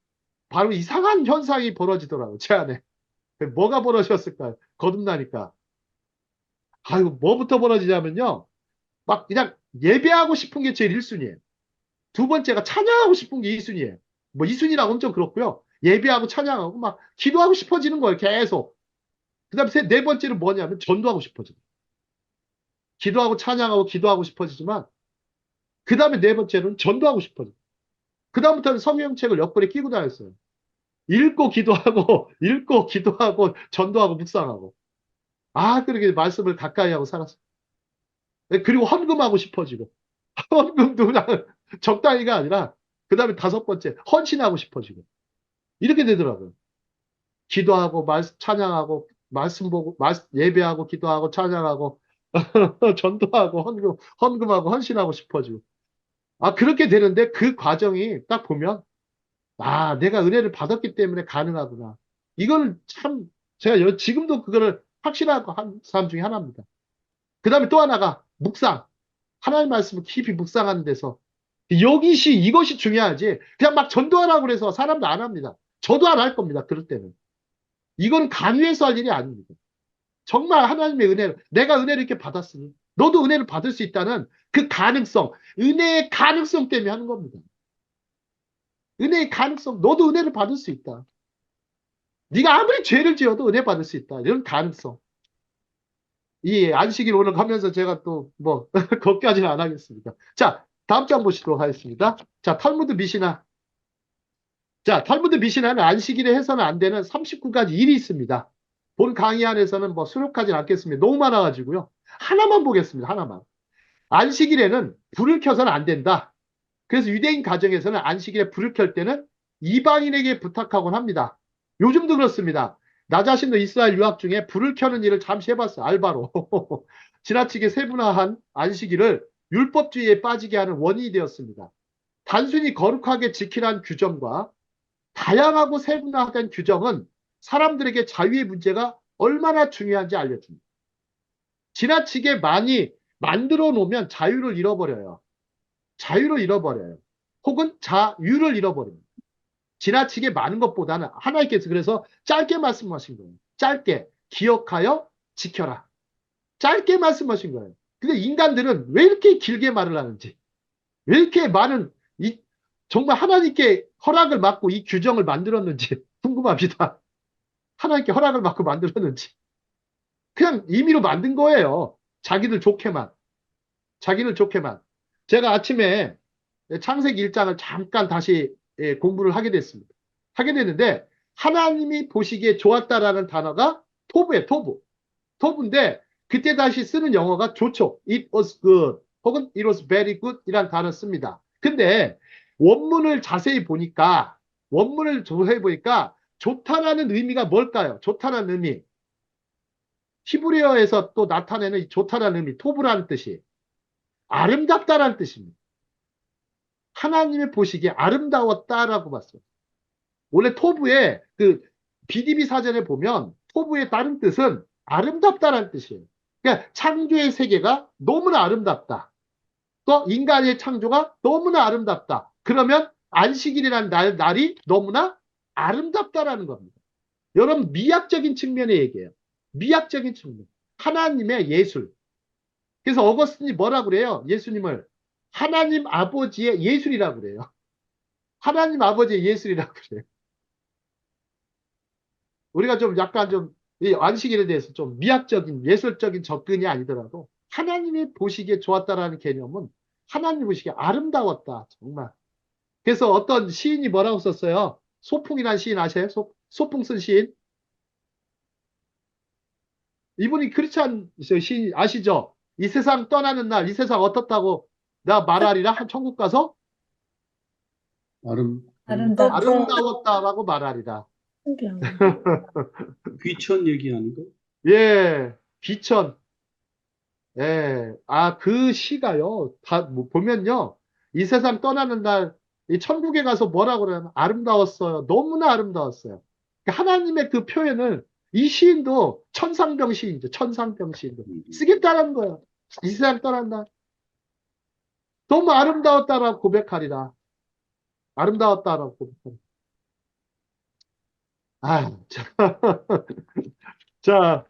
바로 이상한 현상이 벌어지더라고요. 제 안에. 뭐가 벌어졌을까요? 거듭나니까. 아이고 뭐부터 벌어지냐면요. 막 그냥 예배하고 싶은 게 제일 1순위예요. 두 번째가 찬양하고 싶은 게 2순위예요. 뭐 2순위라고 엄청 그렇고요. 예배하고 찬양하고 막 기도하고 싶어지는 거예요. 계속. 그 다음에 네 번째는 뭐냐면 전도하고 싶어져요. 기도하고 찬양하고 기도하고 싶어지지만 그 다음에 네 번째는 전도하고 싶어져요. 그 다음부터는 성경책을 옆구리에 끼고 다녔어요. 읽고 기도하고 읽고 기도하고 전도하고 묵상하고 아 그렇게 말씀을 가까이 하고 살았어요. 그리고 헌금하고 싶어지고 헌금도 그냥 적당히가 아니라 그 다음에 다섯 번째 헌신하고 싶어지고 이렇게 되더라고요. 기도하고 찬양하고 말씀 보고 예배하고 기도하고 찬양하고 전도하고 헌금하고 헌신하고 싶어지고 아 그렇게 되는데 그 과정이 딱 보면 아 내가 은혜를 받았기 때문에 가능하구나. 이거는 참 제가 지금도 그거를 확신하고 한 사람 중에 하나입니다. 그 다음에 또 하나가 묵상. 하나님 말씀을 깊이 묵상하는 데서 이것이 중요하지. 그냥 막 전도하라고 그래서 사람도 안 합니다. 저도 안 할 겁니다. 그럴 때는. 이건 강요해서 할 일이 아닙니다. 정말 하나님의 은혜를 내가 은혜를 이렇게 받았으니 너도 은혜를 받을 수 있다는 그 가능성, 은혜의 가능성 때문에 하는 겁니다. 은혜의 가능성, 너도 은혜를 받을 수 있다. 네가 아무리 죄를 지어도 은혜 받을 수 있다. 이런 가능성. 이 안식일 오늘 가면서 제가 또 뭐 거기까지는 안 하겠습니다. 자, 다음 장 보시도록 하겠습니다. 자, 탈무드 미시나. 자, 탈무드 미시나는 안식일에 해서는 안 되는 39가지 일이 있습니다. 본 강의 안에서는 뭐 수록하진 않겠습니다. 너무 많아가지고요. 하나만 보겠습니다. 하나만. 안식일에는 불을 켜서는 안 된다. 그래서 유대인 가정에서는 안식일에 불을 켤 때는 이방인에게 부탁하곤 합니다. 요즘도 그렇습니다. 나 자신도 이스라엘 유학 중에 불을 켜는 일을 잠시 해봤어요. 알바로. 지나치게 세분화한 안식일을 율법주의에 빠지게 하는 원인이 되었습니다. 단순히 거룩하게 지키라는 규정과 다양하고 세분화된 규정은 사람들에게 자유의 문제가 얼마나 중요한지 알려줍니다. 지나치게 많이 만들어 놓으면 자유를 잃어버려요. 자유를 잃어버려요. 혹은 자유를 잃어버립니다. 지나치게 많은 것보다는 하나님께서 그래서 짧게 말씀하신 거예요. 짧게 기억하여 지켜라. 짧게 말씀하신 거예요. 근데 인간들은 왜 이렇게 길게 말을 하는지 왜 이렇게 많은 정말 하나님께 허락을 받고 이 규정을 만들었는지 궁금합니다. 하나님께 허락을 받고 만들었는지 그냥 임의로 만든 거예요. 자기들 좋게만. 자기들 좋게만. 제가 아침에 창세기 1장을 잠깐 다시 공부를 하게 됐습니다. 하게 됐는데 하나님이 보시기에 좋았다라는 단어가 토부예요. 토부. 토부인데 그때 다시 쓰는 영어가 좋죠. It was good 혹은 it was very good 이란 단어 씁니다. 근데 원문을 자세히 보니까 좋다라는 의미가 뭘까요? 좋다라는 의미. 히브리어에서 또 나타내는 이 좋다라는 의미, 토부라는 뜻이 아름답다라는 뜻입니다. 하나님의 보시기에 아름다웠다라고 봤어요. 원래 토부의 그 BDB 사전에 보면 토부의 다른 뜻은 아름답다라는 뜻이에요. 그러니까 창조의 세계가 너무나 아름답다. 또 인간의 창조가 너무나 아름답다. 그러면 안식일이라는 날이 너무나 아름답다라는 겁니다. 여러분, 미학적인 측면의 얘기예요. 미학적인 측면. 하나님의 예술. 그래서 어거스틴이 뭐라고 그래요? 예수님을 하나님 아버지의 예술이라고 그래요. 하나님 아버지의 예술이라고 그래요. 우리가 좀 약간 좀 이 안식일에 대해서 좀 미학적인 예술적인 접근이 아니더라도 하나님이 보시기에 좋았다라는 개념은 하나님 보시기에 아름다웠다. 정말. 그래서 어떤 시인이 뭐라고 썼어요? 소풍이라는 시인 아세요? 소풍 쓴 시인? 이분이 크리스찬 시인 아시죠? 이 세상 떠나는 날, 이 세상 어떻다고 나 말하리라? 한 천국 가서 아름답고 아름다웠다라고 말하리라. 귀천 얘기하는 거? 예, 비천. 예, 그 시가요, 보면요, 이 세상 떠나는 날, 이 천국에 가서 뭐라고 그러냐면, 아름다웠어요. 너무나 아름다웠어요. 하나님의 그 표현을, 이 시인도 천상병 시인이죠. 천상병 시인도. 쓰겠다는 거예요. 이 세상 떠난 날. 너무 아름다웠다라고 고백하리라. 아름다웠다라고 고백하리라. 자. 자,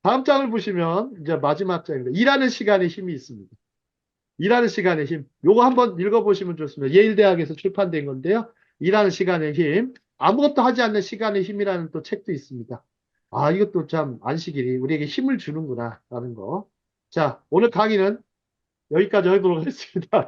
다음 장을 보시면, 이제 마지막 장입니다. 일하는 시간에 힘이 있습니다. 일하는 시간의 힘. 요거 한번 읽어보시면 좋습니다. 예일대학에서 출판된 건데요. 일하는 시간의 힘. 아무것도 하지 않는 시간의 힘이라는 또 책도 있습니다. 이것도 참 안식일이 우리에게 힘을 주는구나, 라는 거. 자, 오늘 강의는 여기까지 하도록 하겠습니다.